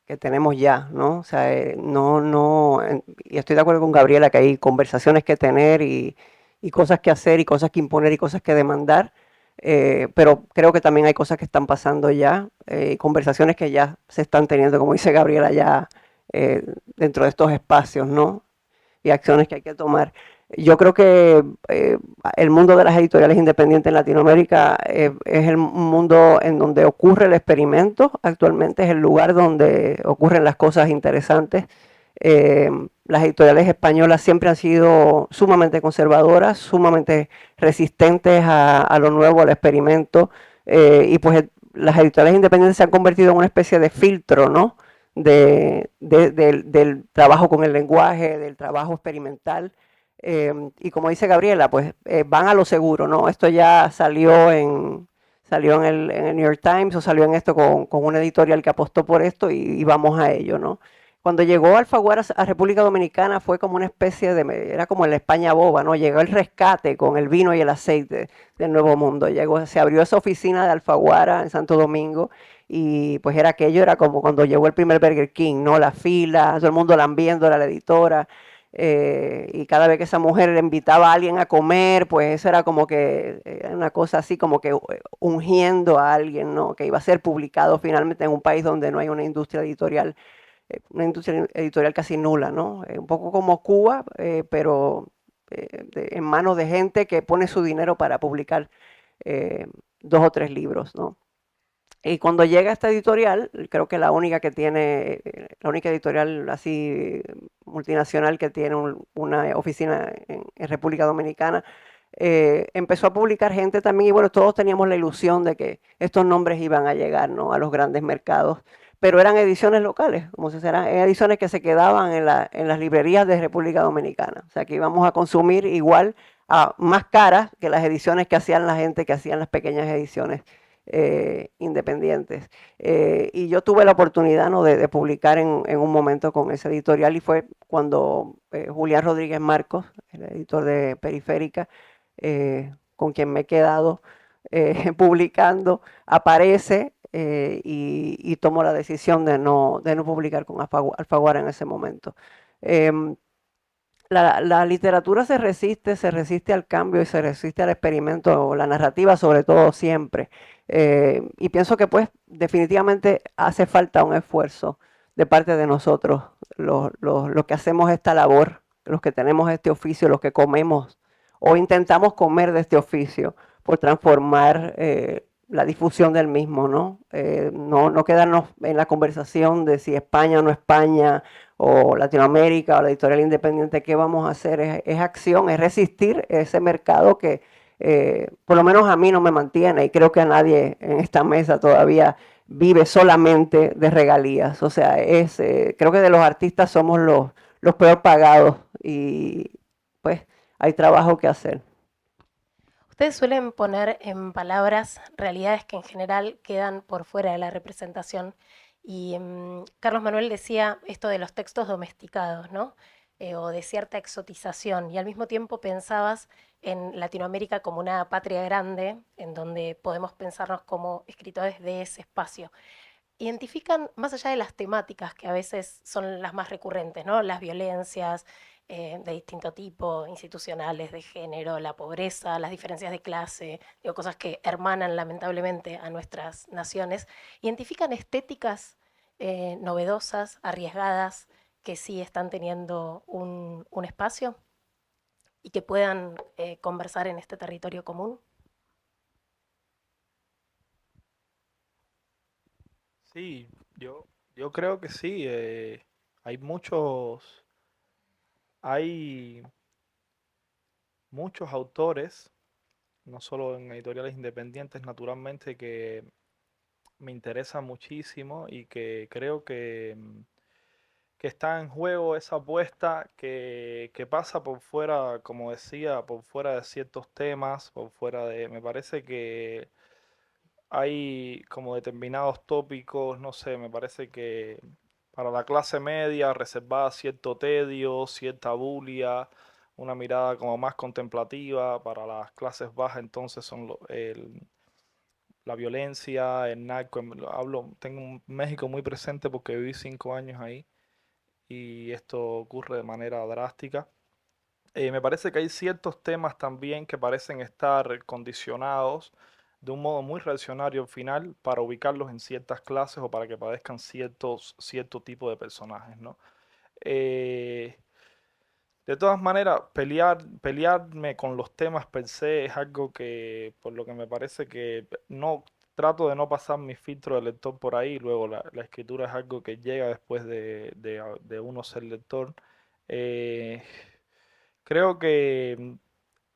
S5: que tenemos ya, ¿no? O sea, y estoy de acuerdo con Gabriela que hay conversaciones que tener y cosas que hacer y cosas que imponer y cosas que demandar, pero creo que también hay cosas que están pasando ya, conversaciones que ya se están teniendo, como dice Gabriela, ya dentro de estos espacios, ¿no? Y acciones que hay que tomar. Yo creo que el mundo de las editoriales independientes en Latinoamérica es el mundo en donde ocurre el experimento. Actualmente es el lugar donde ocurren las cosas interesantes. Las editoriales españolas siempre han sido sumamente conservadoras, sumamente resistentes a lo nuevo, al experimento. Y pues las editoriales independientes se han convertido en una especie de filtro, ¿no? Del trabajo con el lenguaje, del trabajo experimental. Y como dice Gabriela, pues van a lo seguro, ¿no? Esto ya salió en el New York Times o salió en esto con una editorial que apostó por esto y vamos a ello, ¿no? Cuando llegó Alfaguara a República Dominicana fue como una especie era como en la España boba, ¿no? Llegó el rescate con el vino y el aceite del Nuevo Mundo. Se abrió esa oficina de Alfaguara en Santo Domingo y pues era como cuando llegó el primer Burger King, ¿no? La fila, todo el mundo lambiendo a la editora. Y cada vez que esa mujer le invitaba a alguien a comer, pues eso era como que una cosa así, como que ungiendo a alguien, ¿no? Que iba a ser publicado finalmente en un país donde no hay una industria editorial casi nula, ¿no? Un poco como Cuba, pero en manos de gente que pone su dinero para publicar 2 o 3 libros, ¿no? Y cuando llega esta editorial, creo que la única la única editorial así multinacional que tiene una oficina en República Dominicana, empezó a publicar gente también y bueno, todos teníamos la ilusión de que estos nombres iban a llegar, ¿no? A los grandes mercados, pero eran ediciones locales, como si eran ediciones que se quedaban en las librerías de República Dominicana, o sea que íbamos a consumir igual más caras que las ediciones que hacían la gente que hacían las pequeñas ediciones independientes. Y yo tuve la oportunidad, ¿no? de publicar en un momento con ese editorial y fue cuando Julián Rodríguez Marcos, el editor de Periférica, con quien me he quedado publicando, aparece y tomo la decisión de no publicar con Alfaguara en ese momento. La literatura se resiste al cambio y se resiste al experimento, la narrativa sobre todo siempre. Y pienso que pues definitivamente hace falta un esfuerzo de parte de nosotros, los que hacemos esta labor, los que tenemos este oficio, los que comemos o intentamos comer de este oficio por transformar la difusión del mismo, ¿no? No quedarnos en la conversación de si España o no España, o Latinoamérica o la editorial independiente. ¿Qué vamos a hacer? Es acción, es resistir ese mercado que por lo menos a mí no me mantiene y creo que a nadie en esta mesa todavía vive solamente de regalías. O sea, creo que de los artistas somos los peor pagados y pues hay trabajo que hacer.
S2: Ustedes suelen poner en palabras realidades que en general quedan por fuera de la representación. Y Carlos Manuel decía esto de los textos domesticados, ¿no? O de cierta exotización. Y al mismo tiempo pensabas en Latinoamérica como una patria grande, en donde podemos pensarnos como escritores de ese espacio. Identifican, más allá de las temáticas que a veces son las más recurrentes, ¿no? Las violencias de distinto tipo, institucionales, de género, la pobreza, las diferencias de clase, digo, cosas que hermanan lamentablemente a nuestras naciones. ¿Identifican estéticas novedosas, arriesgadas, que sí están teniendo un espacio y que puedan conversar en este territorio común?
S6: Sí, yo creo que sí. Hay muchos, hay muchos autores, no solo en editoriales independientes, naturalmente, que me interesan muchísimo y que creo que está en juego esa apuesta que pasa por fuera, como decía, por fuera de ciertos temas, por fuera de, me parece que hay como determinados tópicos, no sé, me parece que para la clase media reservada cierto tedio, cierta bulia, una mirada como más contemplativa, para las clases bajas entonces son la violencia, el narco. Tengo México muy presente porque viví 5 años ahí y esto ocurre de manera drástica. Me parece que hay ciertos temas también que parecen estar condicionados de un modo muy reaccionario al final para ubicarlos en ciertas clases o para que padezcan cierto tipo de personajes, ¿no? Eh, de todas maneras, pelearme con los temas per se es algo que, por lo que me parece que no trato de no pasar mi filtro de lector por ahí. Luego la escritura es algo que llega después de uno ser lector. Eh, Creo que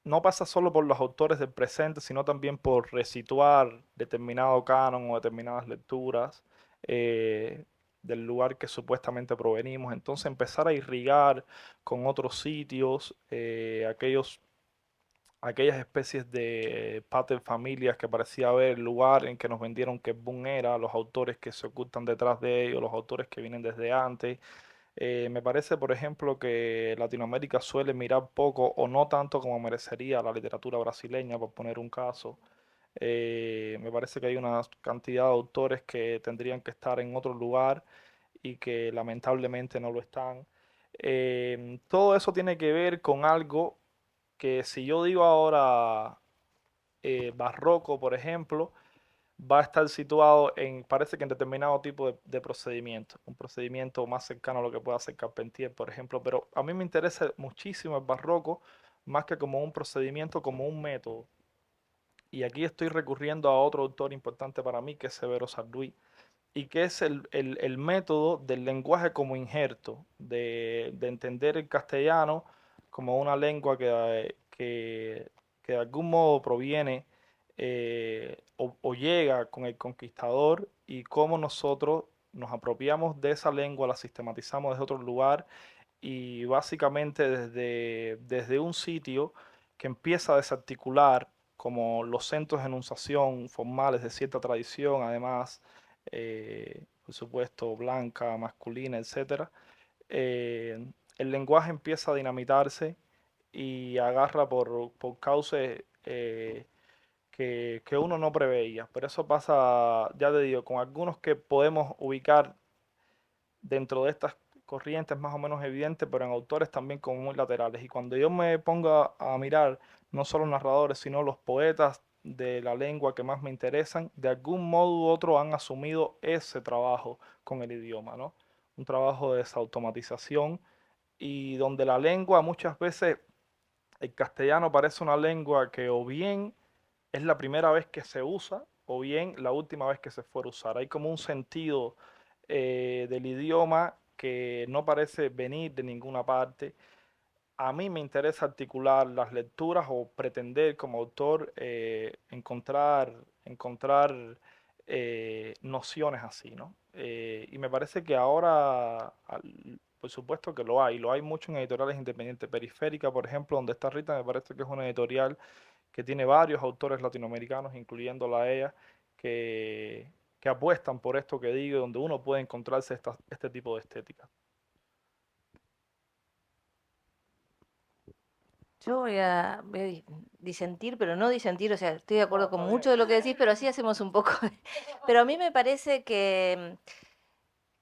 S6: no pasa solo por los autores del presente, sino también por resituar determinado canon o determinadas lecturas eh, del lugar que supuestamente provenimos. Entonces empezar a irrigar con otros sitios, aquellas especies de pater familias que parecía haber, el lugar en que nos vendieron que Boom era, los autores que se ocultan detrás de ellos, los autores que vienen desde antes. Me parece, por ejemplo, que Latinoamérica suele mirar poco o no tanto como merecería la literatura brasileña, por poner un caso. Me parece que hay una cantidad de autores que tendrían que estar en otro lugar y que lamentablemente no lo están. Todo eso tiene que ver con algo que si yo digo ahora barroco, por ejemplo, va a estar situado parece que en determinado tipo de procedimiento, un procedimiento más cercano a lo que puede hacer Carpentier, por ejemplo, pero a mí me interesa muchísimo el barroco, más que como un procedimiento, como un método. Y aquí estoy recurriendo a otro autor importante para mí, que es Severo Sarduy, y que es el método del lenguaje como injerto, de entender el castellano como una lengua que de algún modo proviene o llega con el conquistador y cómo nosotros nos apropiamos de esa lengua, la sistematizamos desde otro lugar y básicamente desde un sitio que empieza a desarticular como los centros de enunciación formales de cierta tradición, además, por supuesto, blanca, masculina, etcétera, el lenguaje empieza a dinamitarse y agarra por cauces que uno no preveía. Pero eso pasa, ya te digo, con algunos que podemos ubicar dentro de estas corrientes más o menos evidentes, pero en autores también como muy laterales. Y cuando yo me pongo a mirar no solo narradores, sino los poetas de la lengua que más me interesan, de algún modo u otro han asumido ese trabajo con el idioma, ¿no? Un trabajo de desautomatización y donde la lengua muchas veces, el castellano parece una lengua que o bien es la primera vez que se usa o bien la última vez que se fuera a usar. Hay como un sentido del idioma que no parece venir de ninguna parte. A mí me interesa articular las lecturas o pretender como autor encontrar nociones así, ¿no? Y me parece que ahora, por supuesto que lo hay mucho en editoriales independientes. Periférica, por ejemplo, donde está Rita, me parece que es una editorial que tiene varios autores latinoamericanos, incluyéndola a ella, que apuestan por esto que digo, donde uno puede encontrarse este tipo de estética.
S3: Yo voy a disentir, pero no disentir, o sea, estoy de acuerdo
S6: No,
S3: con
S6: está
S3: mucho
S6: bien.
S3: de lo que decís, pero así hacemos un poco. Pero a mí me parece que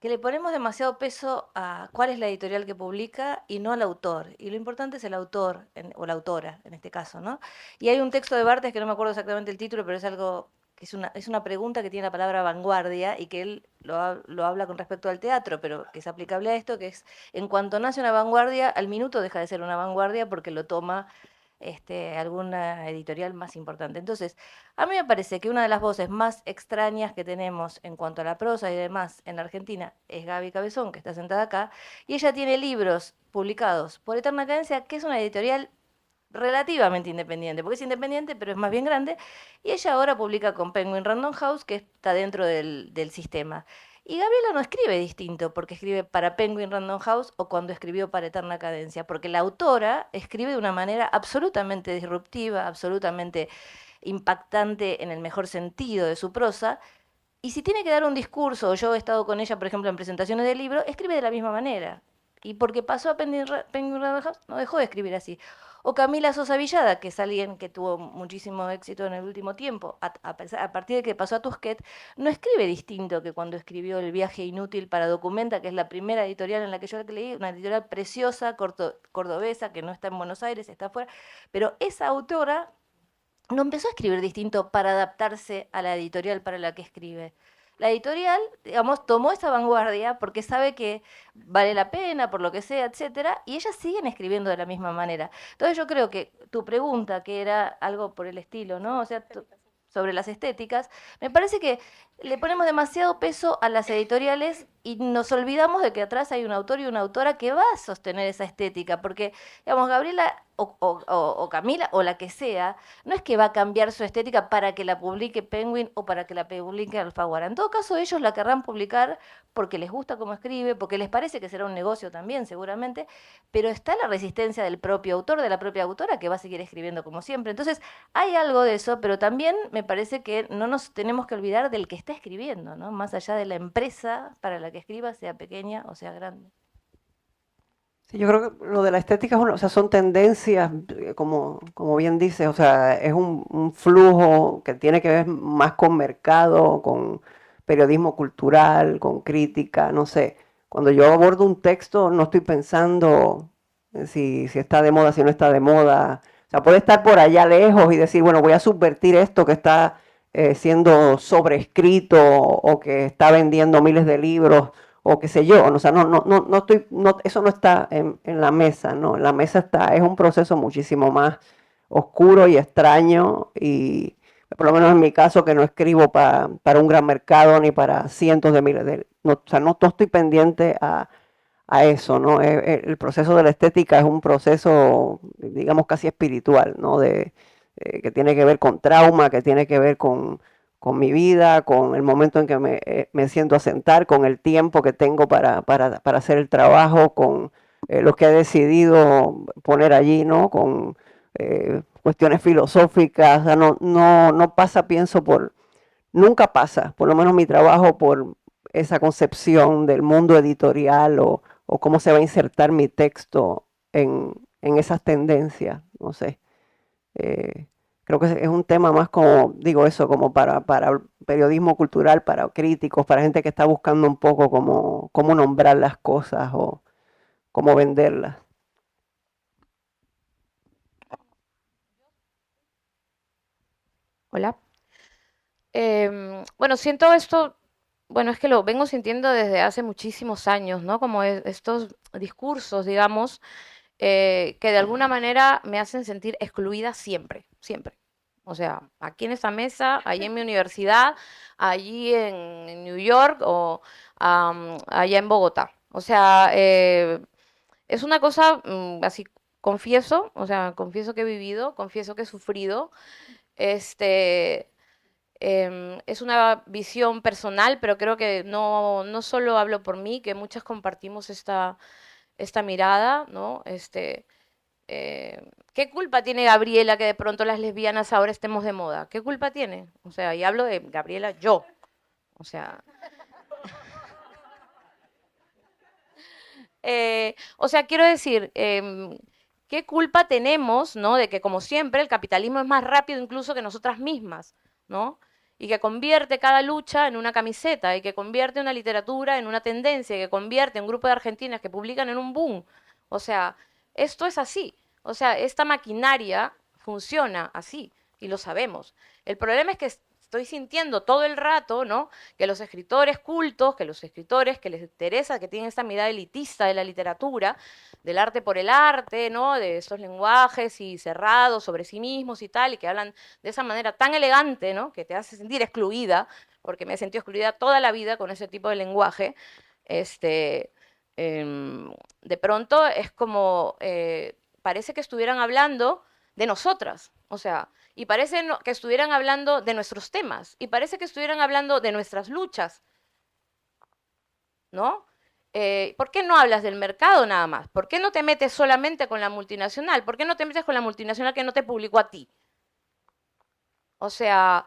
S3: le ponemos demasiado peso a cuál es la editorial que publica y no al autor. Y lo importante es el autor, o la autora, en este caso, ¿no? Y hay un texto de Barthes, que no me acuerdo exactamente el título, pero es algo que es una pregunta que tiene la palabra vanguardia y que él lo habla con respecto al teatro, pero que es aplicable a esto, que es, en cuanto nace una vanguardia, al minuto deja de ser una vanguardia porque lo toma alguna editorial más importante. Entonces, a mí me parece que una de las voces más extrañas que tenemos en cuanto a la prosa y demás en la Argentina es Gaby Cabezón, que está sentada acá, y ella tiene libros publicados por Eterna Cadencia, que es una editorial relativamente independiente, porque es independiente, pero es más bien grande, y ella ahora publica con Penguin Random House, que está dentro del sistema. Y Gabriela no escribe distinto, porque escribe para Penguin Random House o cuando escribió para Eterna Cadencia, porque la autora escribe de una manera absolutamente disruptiva, absolutamente impactante en el mejor sentido de su prosa, y si tiene que dar un discurso, o yo he estado con ella, por ejemplo, en presentaciones de libro, escribe de la misma manera. Y porque pasó a Penguin Random House, no dejó de escribir así. O Camila Sosa Villada, que es alguien que tuvo muchísimo éxito en el último tiempo, a partir de que pasó a Tusquets, no escribe distinto que cuando escribió El viaje inútil para Documenta, que es la primera editorial en la que yo leí, una editorial preciosa, cordobesa, que no está en Buenos Aires, está afuera, pero esa autora no empezó a escribir distinto para adaptarse a la editorial para la que escribe. La editorial, digamos, tomó esa vanguardia porque sabe que vale la pena, por lo que sea, etcétera, y ellas siguen escribiendo de la misma manera. Entonces yo creo que tu pregunta, que era algo por el estilo, ¿no? O sea, sobre las estéticas, me parece que le ponemos demasiado peso a las editoriales y nos olvidamos de que atrás hay un autor y una autora que va a sostener esa estética, porque, digamos, Gabriela o Camila o la que sea, no es que va a cambiar su estética para que la publique Penguin o para que la publique Alfaguara. En todo caso, ellos la querrán publicar porque les gusta cómo escribe, porque les parece que será un negocio también, seguramente, pero está la resistencia del propio autor, de la propia autora, que va a seguir escribiendo como siempre. Entonces, hay algo de eso, pero también me parece que no nos tenemos que olvidar del que está escribiendo, ¿no? Más allá de la empresa para la que escriba, sea pequeña o sea grande.
S5: Sí, yo creo que lo de la estética es o sea, son tendencias, como bien dices, o sea, es un flujo que tiene que ver más con mercado, con periodismo cultural, con crítica, no sé. Cuando yo abordo un texto no estoy pensando en si está de moda, si no está de moda. O sea, puede estar por allá lejos y decir, bueno, voy a subvertir esto que está siendo sobrescrito o que está vendiendo miles de libros o qué sé yo, o sea, no estoy, eso no está en la mesa, ¿no? En la mesa es un proceso muchísimo más oscuro y extraño y por lo menos en mi caso que no escribo para un gran mercado ni para cientos de miles o sea, no estoy pendiente a eso, ¿no? El proceso de la estética es un proceso, digamos, casi espiritual, ¿no? Que tiene que ver con trauma, que tiene que ver con mi vida, con el momento en que me siento a sentar, con el tiempo que tengo para hacer el trabajo, con lo que he decidido poner allí, ¿no? Con cuestiones filosóficas, o sea, no pasa, pienso, nunca pasa, por lo menos mi trabajo, por esa concepción del mundo editorial o cómo se va a insertar mi texto en esas tendencias, no sé. Creo que es un tema más como, digo eso, como para periodismo cultural, para críticos, para gente que está buscando un poco cómo nombrar las cosas o cómo venderlas.
S4: Hola. Bueno, siento esto, bueno, es que lo vengo sintiendo desde hace muchísimos años, ¿no? Como estos discursos, digamos, que de alguna manera me hacen sentir excluida siempre, siempre. O sea, aquí en esta mesa, allí en mi universidad, allí en New York o allá en Bogotá. O sea, es una cosa así, confieso, o sea, confieso que he vivido, confieso que he sufrido. Este, es una visión personal, pero creo que no solo hablo por mí, que muchas compartimos esta mirada, ¿no? ¿Qué culpa tiene Gabriela que de pronto las lesbianas ahora estemos de moda? ¿Qué culpa tiene? O sea, y hablo de Gabriela yo. O sea, quiero decir, ¿qué culpa tenemos, ¿no? De que como siempre el capitalismo es más rápido incluso que nosotras mismas, ¿no? Y que convierte cada lucha en una camiseta, y que convierte una literatura en una tendencia, y que convierte un grupo de argentinas que publican en un boom. O sea, esto es así. O sea, esta maquinaria funciona así, y lo sabemos. El problema es que estoy sintiendo todo el rato, ¿no? Que los escritores cultos, que los escritores que les interesa, que tienen esta mirada elitista de la literatura, del arte por el arte, ¿no? De estos lenguajes y cerrados sobre sí mismos y tal, y que hablan de esa manera tan elegante, ¿no? Que te hace sentir excluida, porque me he sentido excluida toda la vida con ese tipo de lenguaje. De pronto es como, parece que estuvieran hablando de nosotras, o sea, y parece que estuvieran hablando de nuestros temas, y parece que estuvieran hablando de nuestras luchas, ¿no? ¿Por qué no hablas del mercado nada más? ¿Por qué no te metes solamente con la multinacional? ¿Por qué no te metes con la multinacional que no te publicó a ti? O sea,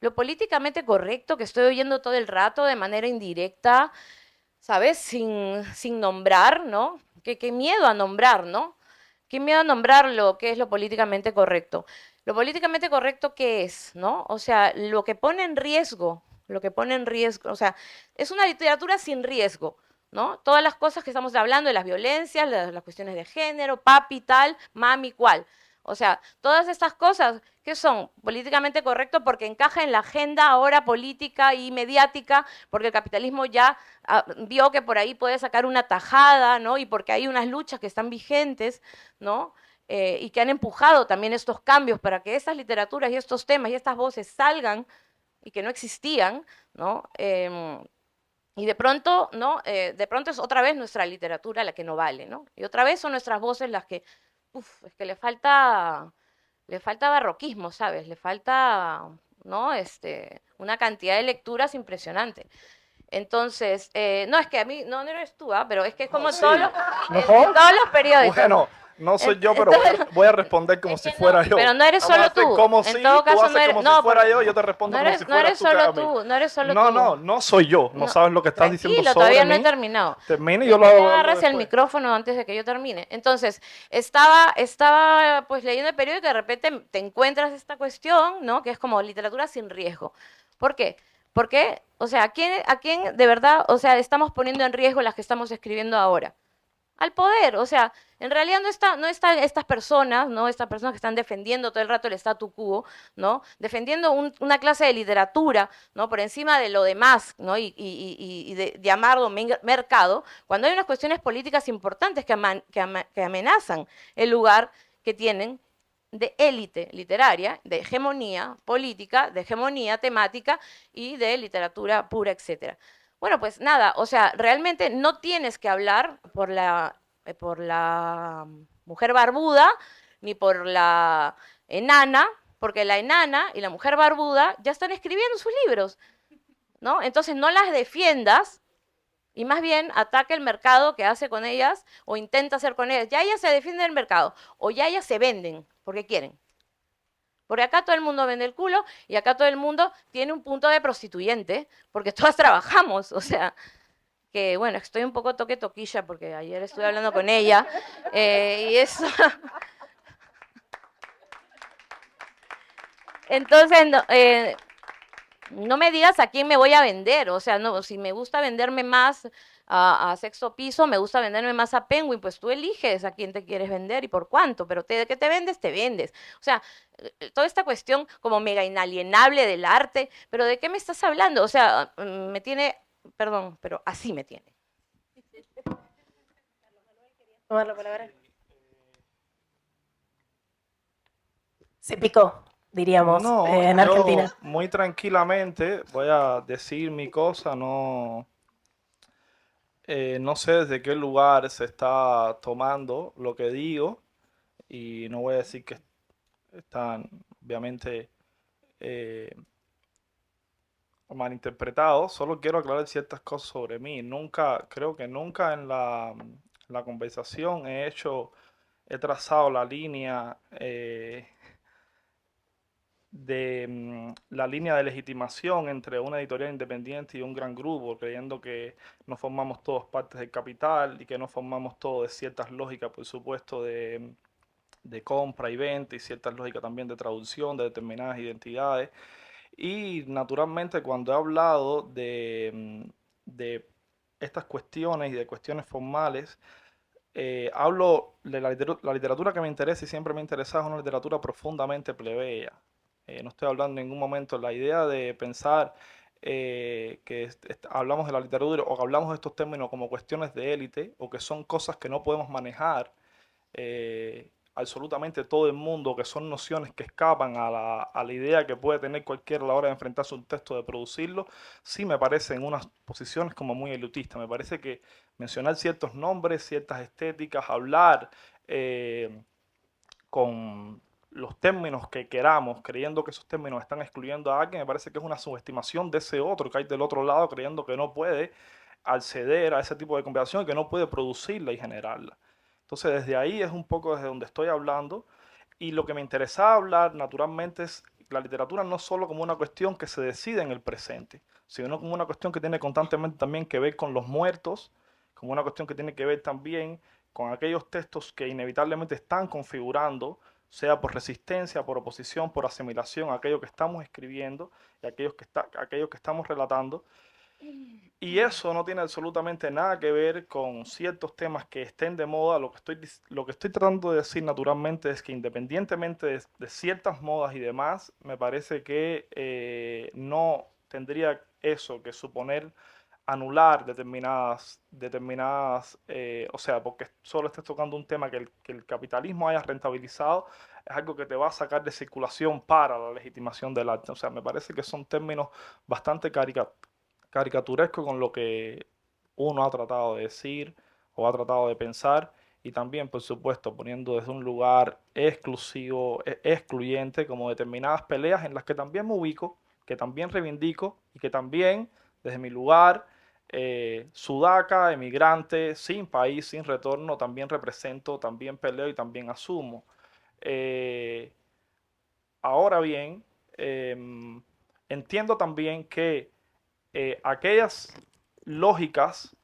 S4: lo políticamente correcto que estoy oyendo todo el rato de manera indirecta, ¿sabes? Sin nombrar, ¿no? Qué miedo a nombrar, ¿no? qué miedo a nombrarlo, qué es lo políticamente correcto. Lo políticamente correcto, ¿qué es? ¿No? O sea, lo que pone en riesgo, o sea, es una literatura sin riesgo, ¿no? Todas las cosas que estamos hablando de las violencias, las cuestiones de género, papi tal, mami cual. O sea, todas estas cosas que son políticamente correctos porque encaja en la agenda ahora política y mediática, porque el capitalismo ya vio que por ahí puede sacar una tajada, ¿no? Y porque hay unas luchas que están vigentes, ¿no? Y que han empujado también estos cambios para que estas literaturas y estos temas y estas voces salgan y que no existían, ¿no? Y de pronto, ¿no? De pronto es otra vez nuestra literatura la que no vale, ¿no? Y otra vez son nuestras voces las que, es que le falta barroquismo, ¿sabes? Le falta, ¿no? Una cantidad de lecturas impresionante. Entonces, no, es que a mí, no eres tú, pero es que es como
S6: Sí.
S4: todos
S6: No.
S4: todos los periódicos.
S6: Bueno, no soy yo, pero voy a responder como
S4: Es
S6: si
S4: que
S6: fuera
S4: no,
S6: yo.
S4: pero no eres
S6: Vamos a
S4: solo
S6: hacer
S4: tú.
S6: como
S4: En
S6: si,
S4: todo
S6: tú
S4: caso,
S6: haces
S4: no eres,
S6: como
S4: no,
S6: si fuera
S4: pero-
S6: yo, yo te respondo
S4: no
S6: como
S4: eres,
S6: si
S4: no
S6: fuera
S4: eres
S6: tú,
S4: solo
S6: Cami.
S4: tú, no eres solo
S6: No,
S4: tú.
S6: no, no soy yo. No sabes lo que estás diciendo
S4: Tranquilo,
S6: sobre
S4: todavía no he
S6: mí.
S4: terminado.
S6: Termine y yo lo
S4: No
S6: hago
S4: agarras el
S6: después.
S4: micrófono antes de que yo termine. Entonces, estaba pues leyendo el periódico y de repente te encuentras esta cuestión, ¿no? Que es como literatura sin riesgo. ¿Por qué? Porque, o sea, ¿a quién de verdad, o sea, estamos poniendo en riesgo las que estamos escribiendo ahora? Al poder, o sea, en realidad no están estas personas, ¿no? Estas personas que están defendiendo todo el rato el statu quo, ¿no? Defendiendo una clase de literatura, ¿no? Por encima de lo demás, ¿no? Y de llamarlo mercado, cuando hay unas cuestiones políticas importantes que amenazan el lugar que tienen de élite literaria, de hegemonía política, de hegemonía temática y de literatura pura, etcétera. Bueno, pues nada, o sea, realmente no tienes que hablar por la mujer barbuda ni por la enana, porque la enana y la mujer barbuda ya están escribiendo sus libros, ¿no? Entonces no las defiendas y más bien ataca el mercado que hace con ellas o intenta hacer con ellas. Ya ellas se defienden del mercado o ya ellas se venden porque quieren. Porque acá todo el mundo vende el culo y acá todo el mundo tiene un punto de prostituyente, porque todas trabajamos, o sea, que bueno, estoy un poco toquilla porque ayer estuve hablando con ella y eso. Entonces, no me digas a quién me voy a vender, o sea, no, si me gusta venderme más a Sexto Piso, me gusta venderme más a Penguin, pues tú eliges a quién te quieres vender y por cuánto, pero ¿de qué te vendes? Te vendes. O sea, toda esta cuestión como mega inalienable del arte, pero ¿de qué me estás hablando? O sea, me tiene, perdón, pero así me tiene.
S2: Tomar la palabra. Se picó, diríamos,
S6: No,
S2: en
S6: yo
S2: Argentina.
S6: muy tranquilamente voy a decir mi cosa, no, no sé desde qué lugar se está tomando lo que digo y no voy a decir que están obviamente eh, malinterpretados, solo quiero aclarar ciertas cosas sobre mí. Creo que nunca en la conversación he trazado la línea la línea de legitimación entre una editorial independiente y un gran grupo, creyendo que no formamos todos partes del capital y que no formamos todos de ciertas lógicas, por supuesto, de compra y venta y ciertas lógicas también de traducción de determinadas identidades. Y naturalmente cuando he hablado de estas cuestiones y de cuestiones formales, hablo de la literatura que me interesa y siempre me ha interesado, es una literatura profundamente plebeya. No estoy hablando en ningún momento, la idea de pensar que hablamos de la literatura o que hablamos de estos términos como cuestiones de élite o que son cosas que no podemos manejar absolutamente todo el mundo, que son nociones que escapan a la idea que puede tener cualquiera a la hora de enfrentarse a un texto, de producirlo, sí me parecen unas posiciones como muy elitistas. Me parece que mencionar ciertos nombres, ciertas estéticas, hablar con los términos que queramos, creyendo que esos términos están excluyendo a alguien, me parece que es una subestimación de ese otro que hay del otro lado, creyendo que no puede acceder a ese tipo de conversación y que no puede producirla y generarla. Entonces, desde ahí es un poco desde donde estoy hablando. Y lo que me interesa hablar, naturalmente, es la literatura no solo como una cuestión que se decide en el presente, sino como una cuestión que tiene constantemente también que ver con los muertos, como una cuestión que tiene que ver también con aquellos textos que inevitablemente están configurando, sea por resistencia, por oposición, por asimilación, aquello que estamos escribiendo y aquello que estamos relatando. Y eso no tiene absolutamente nada que ver con ciertos temas que estén de moda. Lo que estoy tratando de decir naturalmente es que independientemente de ciertas modas y demás, me parece que no tendría eso que suponer anular o sea, porque solo estés tocando un tema que el capitalismo haya rentabilizado, es algo que te va a sacar de circulación para la legitimación del arte. O sea, me parece que son términos bastante caricaturescos con lo que uno ha tratado de decir o ha tratado de pensar, y también, por supuesto, poniendo desde un lugar exclusivo, excluyente, como determinadas peleas en las que también me ubico, que también reivindico y que también, desde mi lugar, sudaca, emigrante, sin país, sin retorno, también represento, también peleo y también asumo. Eh, Ahora bien, entiendo también que aquellas lógicas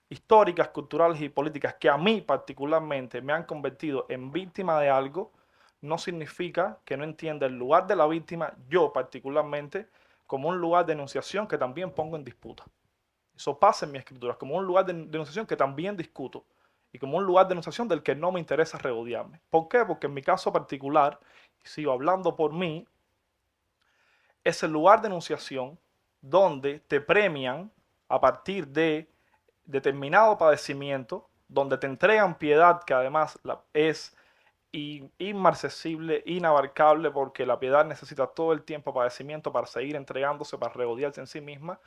S6: históricas, culturales y políticas que a mí particularmente me han convertido en víctima de algo, no significa que no entienda el lugar de la víctima, yo particularmente, como un lugar de enunciación que también pongo en disputa. Eso pasa en mi escritura, como un lugar de denunciación que también discuto y como un lugar de denunciación del que no me interesa regodearme. ¿Por qué? Porque en mi caso particular, y sigo hablando por mí, es el lugar de enunciación donde te premian a partir de determinado padecimiento, donde te entregan piedad que además es inmarcesible, inabarcable, porque la piedad necesita todo el tiempo padecimiento para seguir entregándose, para regodearse en sí misma,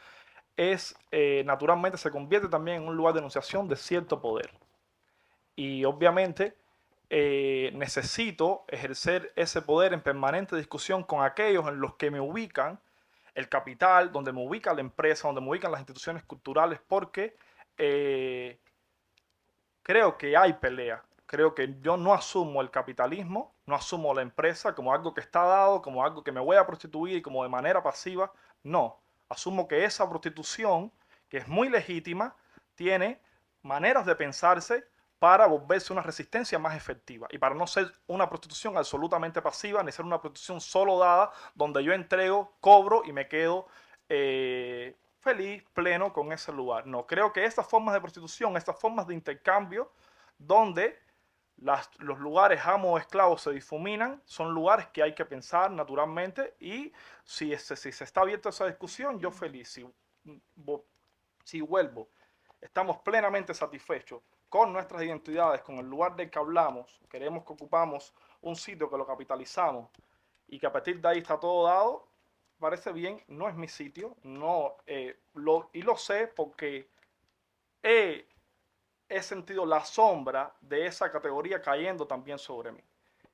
S6: naturalmente se convierte también en un lugar de enunciación de cierto poder. Y obviamente necesito ejercer ese poder en permanente discusión con aquellos en los que me ubican el capital, donde me ubica la empresa, donde me ubican las instituciones culturales, porque creo que hay pelea. Creo que yo no asumo el capitalismo, no asumo la empresa como algo que está dado, como algo que me voy a prostituir y como de manera pasiva. No, asumo que esa prostitución, que es muy legítima, tiene maneras de pensarse para volverse una resistencia más efectiva y para no ser una prostitución absolutamente pasiva, ni ser una prostitución solo dada, donde yo entrego, cobro y me quedo feliz, pleno con ese lugar. No, creo que estas formas de prostitución, estas formas de intercambio, donde los lugares amo o esclavos se difuminan, son lugares que hay que pensar naturalmente, y si se está abierta esa discusión, yo feliz. Si vuelvo, estamos plenamente satisfechos con nuestras identidades, con el lugar del que hablamos, queremos que ocupamos un sitio que lo capitalizamos y que a partir de ahí está todo dado, parece bien, no es mi sitio, no, y lo sé porque he sentido la sombra de esa categoría cayendo también sobre mí.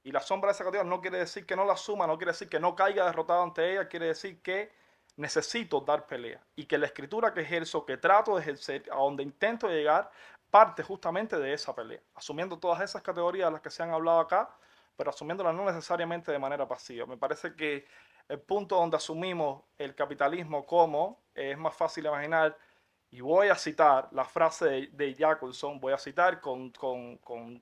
S6: Y la sombra de esa categoría no quiere decir que no la asuma, no quiere decir que no caiga derrotado ante ella, quiere decir que necesito dar pelea. Y que la escritura que ejerzo, que trato de ejercer, a donde intento llegar, parte justamente de esa pelea. Asumiendo todas esas categorías de las que se han hablado acá, pero asumiéndolas no necesariamente de manera pasiva. Me parece que el punto donde asumimos el capitalismo como, es más fácil imaginar, y voy a citar la frase de Jacobson, voy a citar con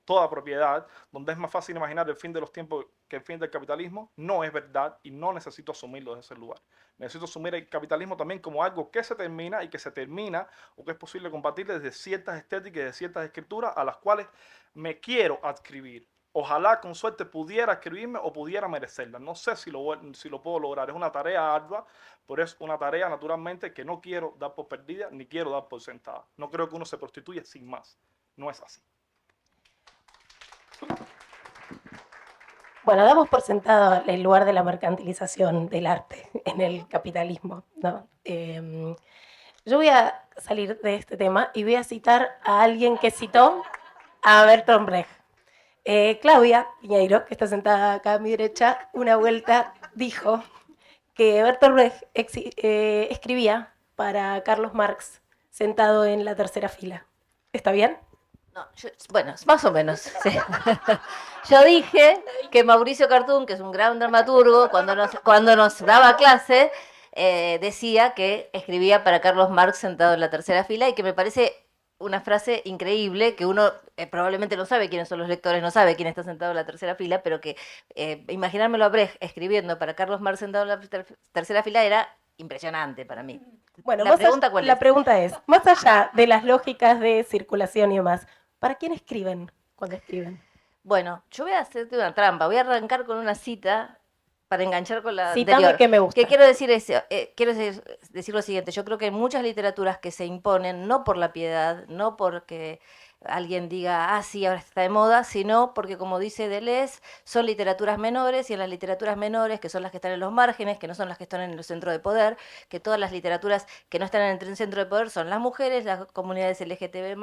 S6: toda propiedad, donde es más fácil imaginar el fin de los tiempos que el fin del capitalismo, no es verdad y no necesito asumirlo desde ese lugar. Necesito asumir el capitalismo también como algo que se termina y que se termina o que es posible combatir desde ciertas estéticas y de ciertas escrituras a las cuales me quiero adscribir. Ojalá con suerte pudiera escribirme o pudiera merecerla. No sé si lo puedo lograr. Es una tarea ardua, pero es una tarea naturalmente que no quiero dar por perdida ni quiero dar por sentada. No creo que uno se prostituya sin más. No es así.
S2: Bueno, damos por sentado el lugar de la mercantilización del arte en el capitalismo, ¿no? Yo voy a salir de este tema y voy a citar a alguien que citó a Bertolt Brecht. Claudia Piñeiro, que está sentada acá a mi derecha, una vuelta dijo que Bertolt Brecht escribía para Carlos Marx sentado en la tercera fila. ¿Está bien?
S3: No, bueno, más o menos. Sí. Yo dije que Mauricio Cartún, que es un gran dramaturgo, cuando nos daba clase, decía que escribía para Carlos Marx sentado en la tercera fila y que me parece una frase increíble que uno probablemente no sabe quiénes son los lectores, no sabe quién está sentado en la tercera fila, pero que imaginármelo a Brecht escribiendo para Carlos Marx sentado en la tercera fila era impresionante para mí.
S2: Bueno,
S3: ¿La pregunta cuál es?
S2: La pregunta es, más allá de las lógicas de circulación y demás, ¿para quién escriben cuando escriben?
S3: Bueno, yo voy a hacerte una trampa, voy a arrancar con una cita para enganchar con la
S2: Cítame
S3: anterior.
S2: que me gusta.
S3: Que quiero decir decir lo siguiente, yo creo que hay muchas literaturas que se imponen no por la piedad, no porque alguien diga, ah, sí, ahora está de moda, sino porque, como dice Deleuze, son literaturas menores, y en las literaturas menores, que son las que están en los márgenes, que no son las que están en el centro de poder, que todas las literaturas que no están en el centro de poder son las mujeres, las comunidades LGTB+,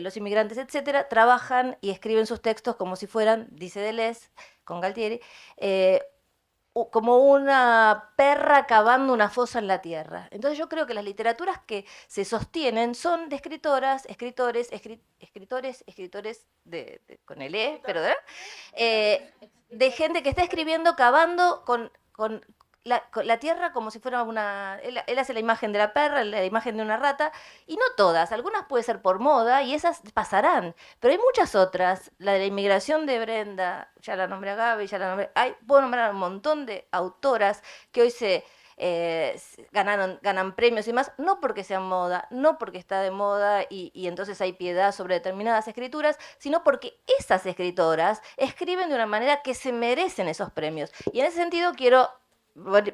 S3: los inmigrantes, etcétera, trabajan y escriben sus textos como si fueran, dice Deleuze, con Galtieri, como una perra cavando una fosa en la tierra. Entonces yo creo que las literaturas que se sostienen son de escritoras, escritores con el E, pero de gente que está escribiendo, cavando con la tierra como si fuera una... Él hace la imagen de la perra, la imagen de una rata, y no todas, algunas puede ser por moda, y esas pasarán, pero hay muchas otras, la de la inmigración de Brenda, ya la nombré a Gaby, ya la nombré... puedo nombrar un montón de autoras que hoy ganan premios y más, no porque sean moda, no porque está de moda y entonces hay piedad sobre determinadas escrituras, sino porque esas escritoras escriben de una manera que se merecen esos premios. Y en ese sentido quiero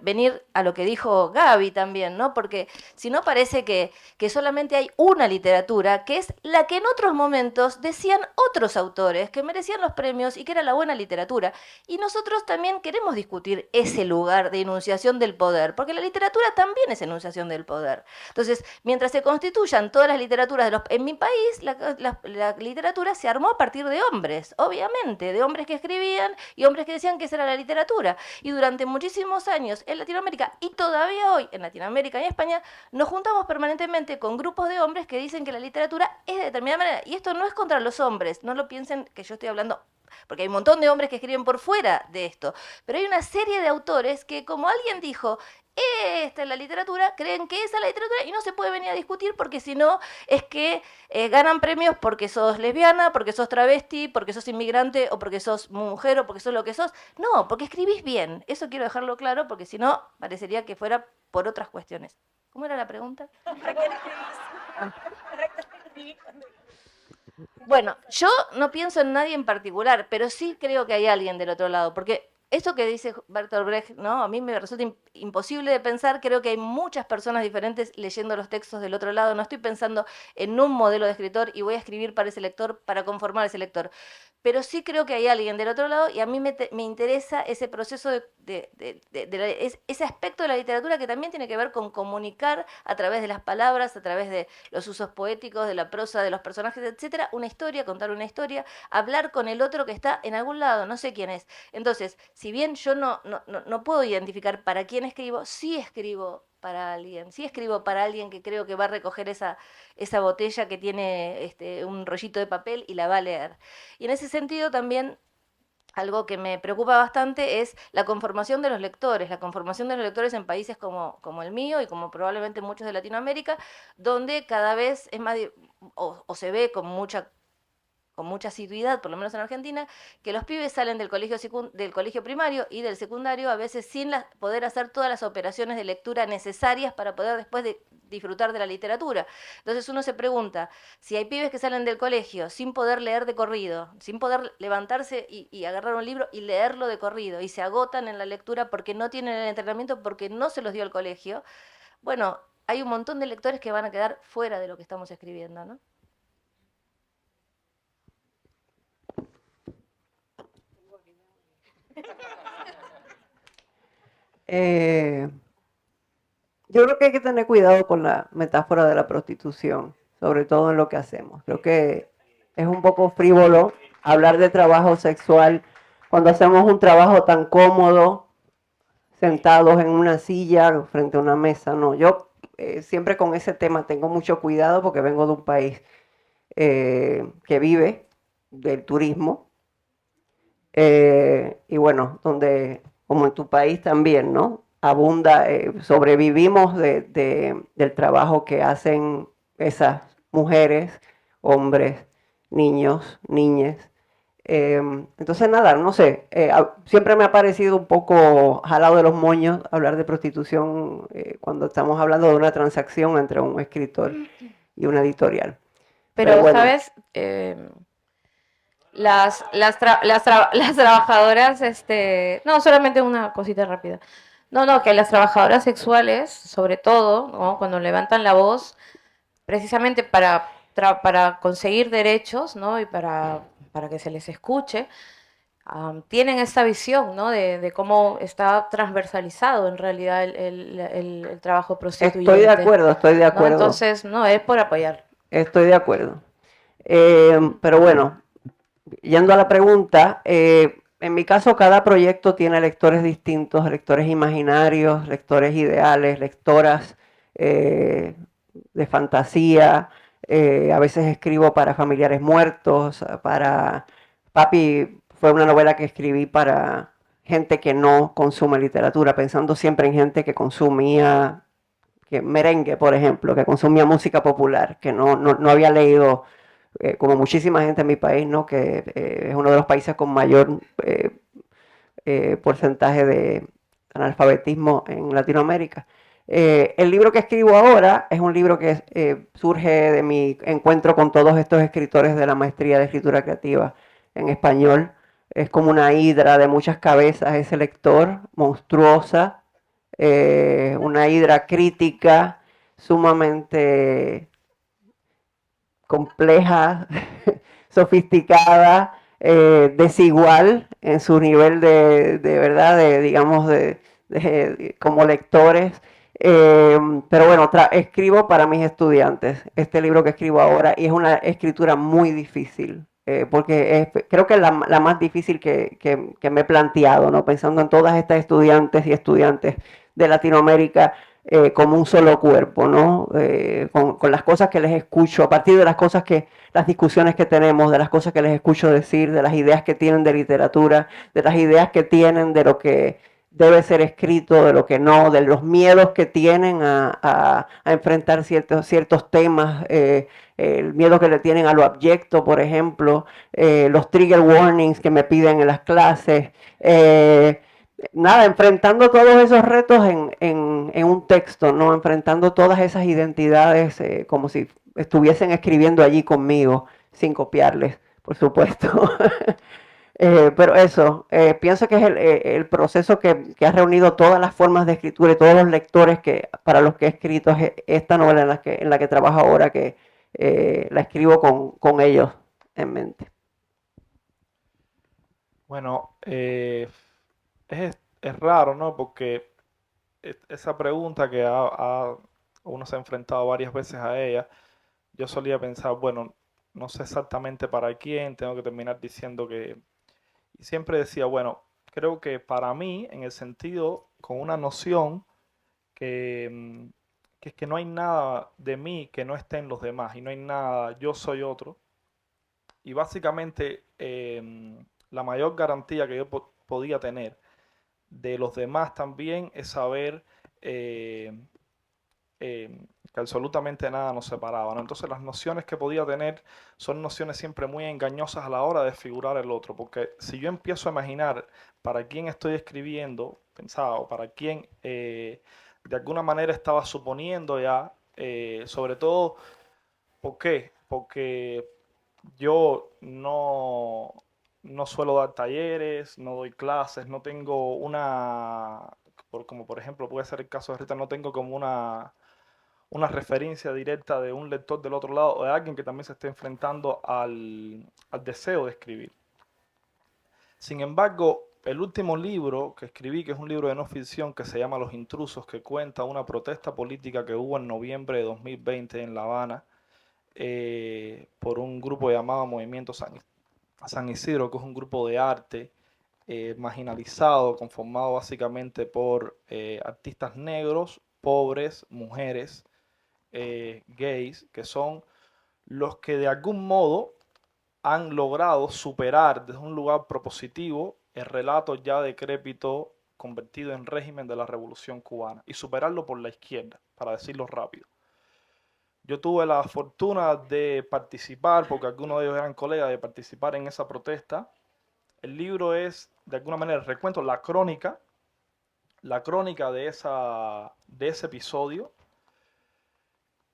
S3: venir a lo que dijo Gaby también, ¿no? Porque si no parece que solamente hay una literatura, que es la que en otros momentos decían otros autores que merecían los premios y que era la buena literatura. Y nosotros también queremos discutir ese lugar de enunciación del poder, porque la literatura también es enunciación del poder. Entonces, mientras se constituyan todas las literaturas en mi país, la literatura se armó a partir de hombres, obviamente, de hombres que escribían y hombres que decían que esa era la literatura. Y durante muchísimos años en Latinoamérica, y todavía hoy en Latinoamérica y en España, nos juntamos permanentemente con grupos de hombres que dicen que la literatura es de determinada manera. Y esto no es contra los hombres, no lo piensen que yo estoy hablando, porque hay un montón de hombres que escriben por fuera de esto, pero hay una serie de autores que, como alguien dijo, esta es la literatura, creen que esa es la literatura y no se puede venir a discutir, porque si no es que ganan premios porque sos lesbiana, porque sos travesti, porque sos inmigrante o porque sos mujer o porque sos lo que sos. No, porque escribís bien. Eso quiero dejarlo claro, porque si no parecería que fuera por otras cuestiones. ¿Cómo era la pregunta? Bueno, yo no pienso en nadie en particular, pero sí creo que hay alguien del otro lado, porque esto que dice Bertolt Brecht, ¿no? A mí me resulta imposible de pensar. Creo que hay muchas personas diferentes leyendo los textos del otro lado. No estoy pensando en un modelo de escritor y voy a escribir para ese lector, para conformar a ese lector. Pero sí creo que hay alguien del otro lado, y a mí me interesa ese proceso ese aspecto de la literatura que también tiene que ver con comunicar a través de las palabras, a través de los usos poéticos, de la prosa, de los personajes, etcétera, una historia, contar una historia, hablar con el otro que está en algún lado, no sé quién es. Entonces, si bien yo no puedo identificar para quién escribo, sí escribo para alguien que creo que va a recoger esa botella que tiene un rollito de papel y la va a leer. Y en ese sentido también algo que me preocupa bastante es la conformación de los lectores, en países como el mío y como probablemente muchos de Latinoamérica, donde cada vez es más, o se ve con mucha asiduidad, por lo menos en Argentina, que los pibes salen del colegio primario y del secundario a veces sin poder hacer todas las operaciones de lectura necesarias para poder después disfrutar de la literatura. Entonces uno se pregunta, si hay pibes que salen del colegio sin poder leer de corrido, sin poder levantarse y agarrar un libro y leerlo de corrido, y se agotan en la lectura porque no tienen el entrenamiento, porque no se los dio el colegio, bueno, hay un montón de lectores que van a quedar fuera de lo que estamos escribiendo, ¿no?
S5: Yo creo que hay que tener cuidado con la metáfora de la prostitución, sobre todo en lo que hacemos. Creo que es un poco frívolo hablar de trabajo sexual cuando hacemos un trabajo tan cómodo, sentados en una silla frente a una mesa. No, yo siempre con ese tema tengo mucho cuidado, porque vengo de un país que vive del turismo. Y bueno, donde, como en tu país también, ¿no? Abunda, sobrevivimos del trabajo que hacen esas mujeres, hombres, niños, niñas. Entonces, nada, no sé, siempre me ha parecido un poco jalado de los moños hablar de prostitución cuando estamos hablando de una transacción entre un escritor y una editorial.
S4: Pero,
S5: bueno,
S4: ¿sabes? Las trabajadoras, no, solamente una cosita rápida. No, que las trabajadoras sexuales, sobre todo, ¿no? Cuando levantan la voz, precisamente para conseguir derechos, ¿no? Y para que se les escuche, tienen esta visión, ¿no? De cómo está transversalizado en realidad el trabajo prostituyente.
S5: estoy de acuerdo,
S4: ¿no? Entonces, no, es por apoyar.
S5: Estoy de acuerdo. Pero bueno, yendo a la pregunta, en mi caso cada proyecto tiene lectores distintos, lectores imaginarios, lectores ideales, lectoras de fantasía. A veces escribo para familiares muertos, para... Papi fue una novela que escribí para gente que no consume literatura, pensando siempre en gente que consumía merengue, por ejemplo, que consumía música popular, que no había leído como muchísima gente en mi país, ¿no? Que es uno de los países con mayor porcentaje de analfabetismo en Latinoamérica. El libro que escribo ahora es un libro que surge de mi encuentro con todos estos escritores de la maestría de escritura creativa en español. Es como una hidra de muchas cabezas, ese lector, monstruosa, una hidra crítica, sumamente compleja, sofisticada, desigual en su nivel de verdad, digamos, como lectores. Pero bueno, escribo para mis estudiantes este libro que escribo ahora y es una escritura muy difícil. Porque creo que es la más difícil que me he planteado, ¿no? Pensando en todas estas estudiantes y estudiantes de Latinoamérica como un solo cuerpo, ¿no? Con las cosas que les escucho, a partir de las discusiones que tenemos, de las cosas que les escucho decir, de las ideas que tienen de literatura, de las ideas que tienen de lo que debe ser escrito, de lo que no, de los miedos que tienen a enfrentar ciertos temas, el miedo que le tienen a lo abyecto, por ejemplo, los trigger warnings que me piden en las clases, nada, enfrentando todos esos retos en un texto, ¿no? Enfrentando todas esas identidades como si estuviesen escribiendo allí conmigo, sin copiarles, por supuesto. Pero eso, pienso que es el proceso que ha reunido todas las formas de escritura y todos los lectores para los que he escrito esta novela en la que trabajo ahora, que la escribo con ellos en mente.
S6: Bueno, es raro, ¿no? Porque esa pregunta que uno se ha enfrentado varias veces a ella, yo solía pensar, bueno, no sé exactamente para quién, tengo que terminar diciendo que... Y siempre decía, bueno, creo que para mí, en el sentido, con una noción que es que no hay nada de mí que no esté en los demás y no hay nada, yo soy otro. Y básicamente la mayor garantía que yo podía tener de los demás también es saber que absolutamente nada nos separaba, ¿no? Entonces las nociones que podía tener son nociones siempre muy engañosas a la hora de figurar el otro, porque si yo empiezo a imaginar para quién estoy escribiendo, pensaba, o para quién de alguna manera estaba suponiendo ya, sobre todo, ¿por qué? Porque yo no suelo dar talleres, no doy clases, no tengo como por ejemplo puede ser el caso de Rita, no tengo como una referencia directa de un lector del otro lado o de alguien que también se esté enfrentando al deseo de escribir. Sin embargo, el último libro que escribí, que es un libro de no ficción que se llama Los Intrusos, que cuenta una protesta política que hubo en noviembre de 2020 en La Habana por un grupo llamado Movimiento San Isidro, que es un grupo de arte marginalizado, conformado básicamente por artistas negros, pobres, mujeres, gays, que son los que de algún modo han logrado superar desde un lugar propositivo el relato ya decrépito convertido en régimen de la Revolución Cubana y superarlo por la izquierda, para decirlo rápido. Yo tuve la fortuna de participar, porque algunos de ellos eran colegas, de participar en esa protesta. El libro es, de alguna manera, el recuento, la crónica de ese episodio.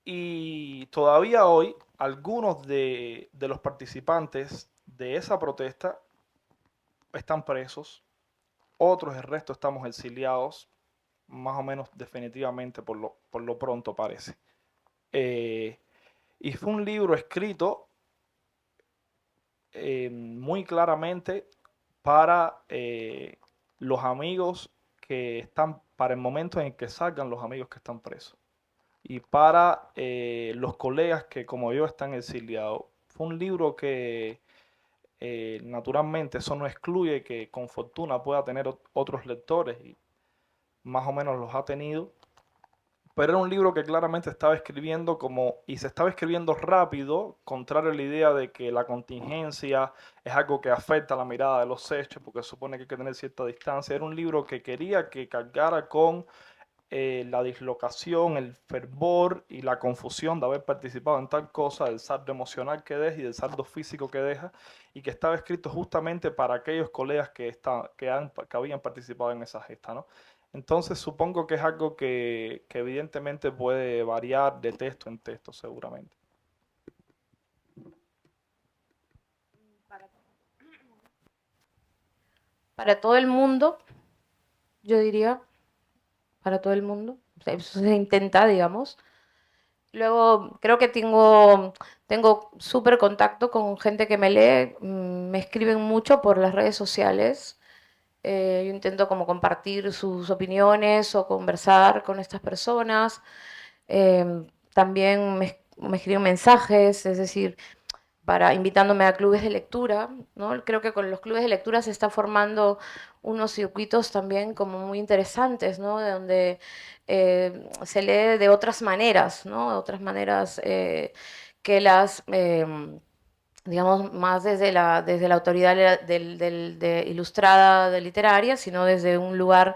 S6: Y todavía hoy, algunos de los participantes de esa protesta están presos, otros, el resto, estamos exiliados, más o menos definitivamente por lo pronto parece. Y fue un libro escrito muy claramente para los amigos que están, para el momento en el que salgan los amigos que están presos. Y para los colegas que como yo están exiliados. Fue un libro que naturalmente eso no excluye que con fortuna pueda tener otros lectores y más o menos los ha tenido. Pero era un libro que claramente estaba escribiendo y se estaba escribiendo rápido, contrario a la idea de que la contingencia es algo que afecta la mirada de los hechos, porque supone que hay que tener cierta distancia. Era un libro que quería que cargara con la dislocación, el fervor y la confusión de haber participado en tal cosa, del saldo emocional que deja y del saldo físico que deja, y que estaba escrito justamente para aquellos colegas que habían participado en esa gesta, ¿no? Entonces supongo que es algo que evidentemente puede variar de texto en texto, seguramente.
S4: Para todo el mundo, yo diría, para todo el mundo, o sea, eso se intenta, digamos. Luego creo que tengo súper contacto con gente que me lee, me escriben mucho por las redes sociales. Yo intento como compartir sus opiniones o conversar con estas personas. También me escriben mensajes, es decir, invitándome a clubes de lectura, ¿no? Creo que con los clubes de lectura se está formando unos circuitos también como muy interesantes, ¿no? De donde se lee de otras maneras, ¿no? De otras maneras que digamos, más desde la autoridad de ilustrada, de literaria, sino desde un lugar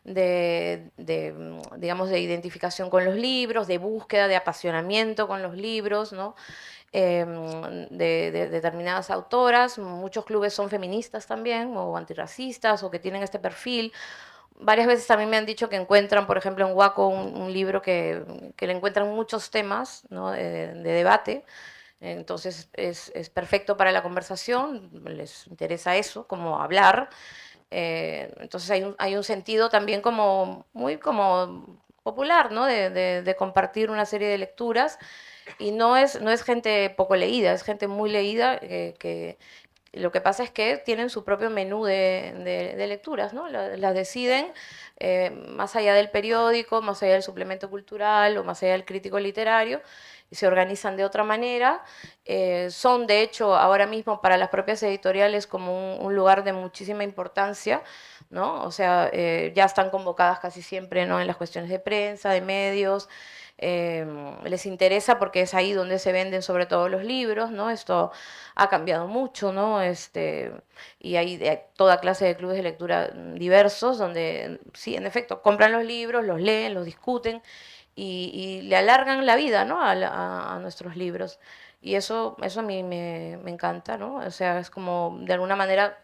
S4: digamos, de identificación con los libros, de búsqueda, de apasionamiento con los libros, ¿no? De determinadas autoras. Muchos clubes son feministas también, o antirracistas, o que tienen este perfil. Varias veces también me han dicho que encuentran, por ejemplo, en Waco un libro que le encuentran muchos temas, ¿no? de debate. Entonces es perfecto para la conversación, les interesa eso, como hablar. Entonces hay un sentido también como muy como popular, ¿no? De compartir una serie de lecturas. Y no es gente poco leída, es gente muy leída que lo que pasa es que tienen su propio menú de lecturas, ¿no? Las deciden más allá del periódico, más allá del suplemento cultural o más allá del crítico literario, y se organizan de otra manera. Son, de hecho, ahora mismo para las propias editoriales como un lugar de muchísima importancia, ¿no? O sea, ya están convocadas casi siempre, ¿no? En las cuestiones de prensa, de medios. Les interesa porque es ahí donde se venden sobre todo los libros, ¿no? Esto ha cambiado mucho, ¿no? Y hay toda clase de clubes de lectura diversos donde, sí, en efecto, compran los libros, los leen, los discuten y le alargan la vida, ¿no? A nuestros libros. Y eso a mí me encanta, ¿no? O sea, es como, de alguna manera,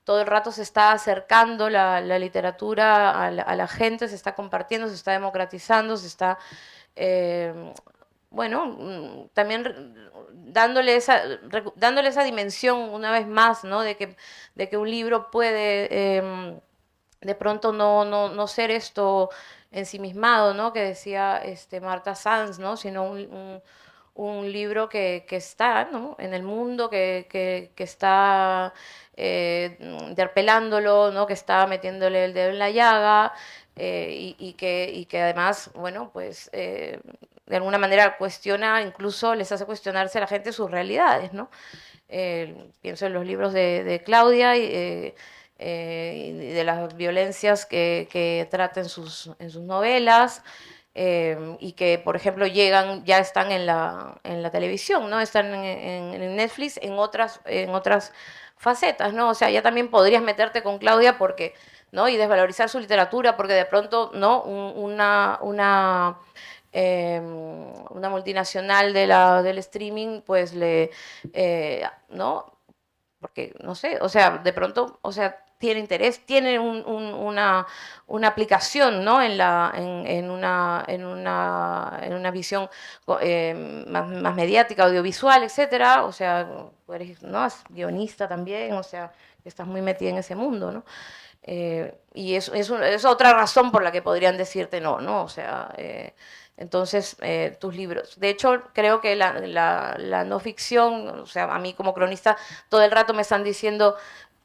S4: todo el rato se está acercando la literatura a la gente, se está compartiendo, se está democratizando, se está bueno, también dándole esa dimensión una vez más, ¿no? De que un libro puede de pronto no ser esto ensimismado, ¿no? Que decía Marta Sanz, ¿no? Sino un libro que está, ¿no? En el mundo, que está interpelándolo, ¿no? Que está metiéndole el dedo en la llaga. Y que además, bueno, pues de alguna manera incluso les hace cuestionarse a la gente sus realidades, ¿no? Pienso en los libros de Claudia y de las violencias que trata en sus novelas. Y que, por ejemplo, ya están en la televisión, ¿no? Están en Netflix en otras facetas, ¿no? O sea, ya también podrías meterte con Claudia ¿no? Y desvalorizar su literatura porque de pronto, ¿no? una multinacional del streaming, pues ¿no? Porque, no sé, o sea, de pronto, o sea, tiene interés, tiene una aplicación, ¿no? En una visión más mediática, audiovisual, etcétera. O sea, eres, ¿no? Es guionista también, o sea, estás muy metida en ese mundo, ¿no? Y es otra razón por la que podrían decirte no, ¿no? O sea, entonces, tus libros. De hecho, creo que la no ficción, o sea, a mí como cronista, todo el rato me están diciendo,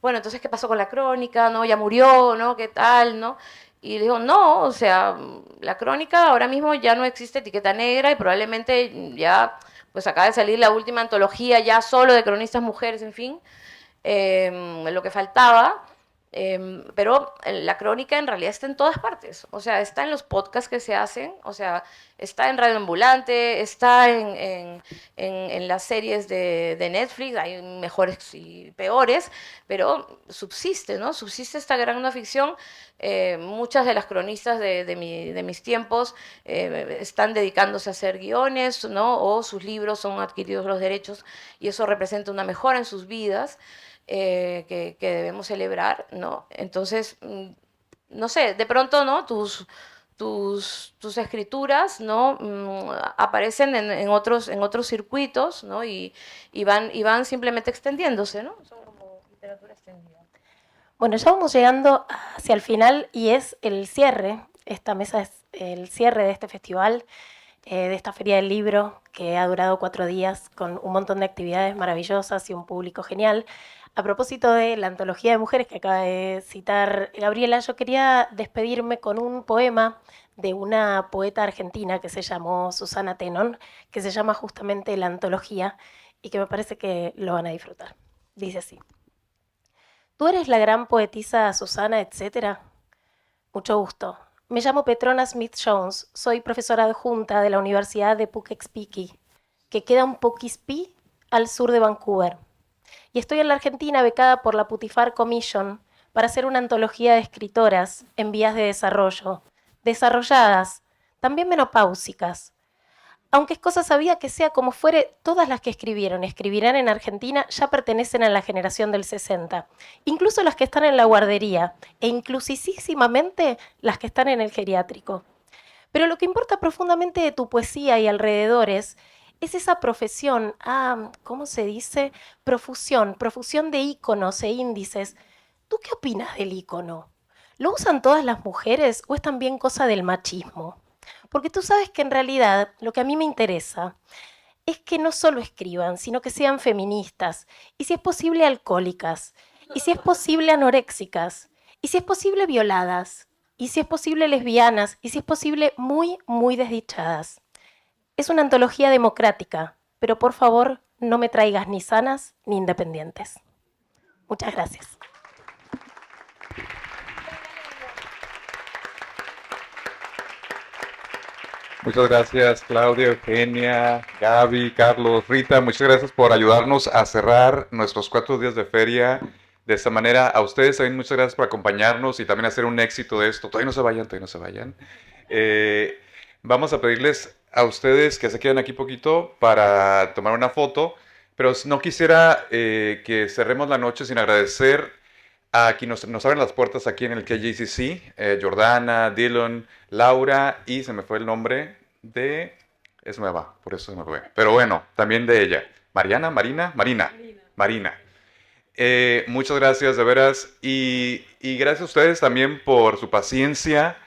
S4: bueno, entonces, ¿qué pasó con la crónica? ¿No? ¿Ya murió? ¿No? ¿Qué tal? ¿No? Y digo, no, o sea, la crónica ahora mismo ya no existe etiqueta negra y probablemente ya, pues acaba de salir la última antología ya solo de cronistas mujeres, en fin, lo que faltaba. Pero la crónica en realidad está en todas partes, o sea, está en los podcasts que se hacen, o sea, está en Radio Ambulante, está en las series de Netflix, hay mejores y peores, pero subsiste, ¿no? Subsiste esta gran no ficción. Muchas de las cronistas de mis tiempos están dedicándose a hacer guiones, ¿no? O sus libros son adquiridos los derechos y eso representa una mejora en sus vidas. Que debemos celebrar, ¿no? Entonces, no sé, de pronto, ¿no? Tus escrituras, ¿no? Aparecen en otros circuitos, ¿no? Y van simplemente extendiéndose, ¿no? Son como literatura extendida.
S2: Bueno, ya vamos llegando hacia el final y es el cierre. Esta mesa es el cierre de este festival, de esta feria del libro que ha durado 4 días con un montón de actividades maravillosas y un público genial. A propósito de la antología de mujeres que acaba de citar Gabriela, yo quería despedirme con un poema de una poeta argentina que se llamó Susana Tenon, que se llama justamente La Antología y que me parece que lo van a disfrutar. Dice así: Tú eres la gran poetisa Susana, etcétera. Mucho gusto. Me llamo Petrona Smith Jones, soy profesora adjunta de la Universidad de Poughkeepsie, que queda un poquispí al sur de Vancouver. Y estoy en la Argentina becada por la Putifar Commission para hacer una antología de escritoras en vías de desarrollo, desarrolladas, también menopáusicas. Aunque es cosa sabida que sea como fuere, todas las que escribirán en Argentina ya pertenecen a la generación del 60, incluso las que están en la guardería e inclusísimamente las que están en el geriátrico. Pero lo que importa profundamente de tu poesía y alrededores es esa profesión, ¿cómo se dice? Profusión de íconos e índices. ¿Tú qué opinas del ícono? ¿Lo usan todas las mujeres o es también cosa del machismo? Porque tú sabes que en realidad lo que a mí me interesa es que no solo escriban, sino que sean feministas, y si es posible alcohólicas, y si es posible anoréxicas, y si es posible violadas, y si es posible lesbianas, y si es posible muy, muy desdichadas. Es una antología democrática, pero por favor no me traigas ni sanas ni independientes. Muchas gracias.
S1: Muchas gracias, Claudia, Eugenia, Gaby, Carlos, Rita. Muchas gracias por ayudarnos a cerrar nuestros 4 días de feria de esta manera. A ustedes también muchas gracias por acompañarnos y también hacer un éxito de esto. Todavía no se vayan. Vamos a pedirles a ustedes que se queden aquí poquito para tomar una foto, pero no quisiera que cerremos la noche sin agradecer a quienes nos abren las puertas aquí en el KJCC, Jordana, Dylan, Laura y se me fue el nombre de... Es nueva, por eso se me fue. Pero bueno, también de ella. Marina. Muchas gracias de veras y gracias a ustedes también por su paciencia.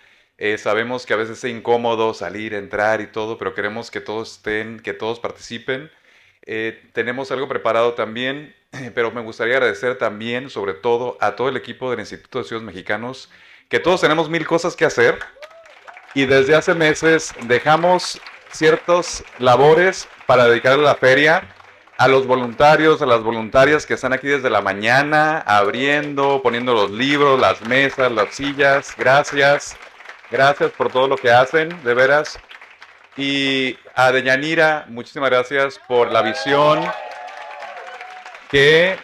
S1: Sabemos que a veces es incómodo salir, entrar y todo, pero queremos que todos estén, que todos participen. Tenemos algo preparado también, pero me gustaría agradecer también, sobre todo, a todo el equipo del Instituto de Estudios Mexicanos, que todos tenemos 1000 cosas que hacer y desde hace meses dejamos ciertas labores para dedicarle a la feria, a los voluntarios, a las voluntarias que están aquí desde la mañana, abriendo, poniendo los libros, las mesas, las sillas. Gracias por todo lo que hacen, de veras. Y a Deyanira, muchísimas gracias por la visión que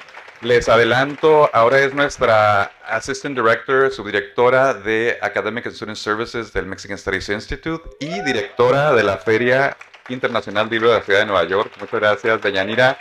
S1: Les adelanto, ahora es nuestra Assistant Director, subdirectora de Academic and Student Services del Mexican Studies Institute y directora de la Feria Internacional del Libro de la Ciudad de Nueva York. Muchas gracias, Deyanira.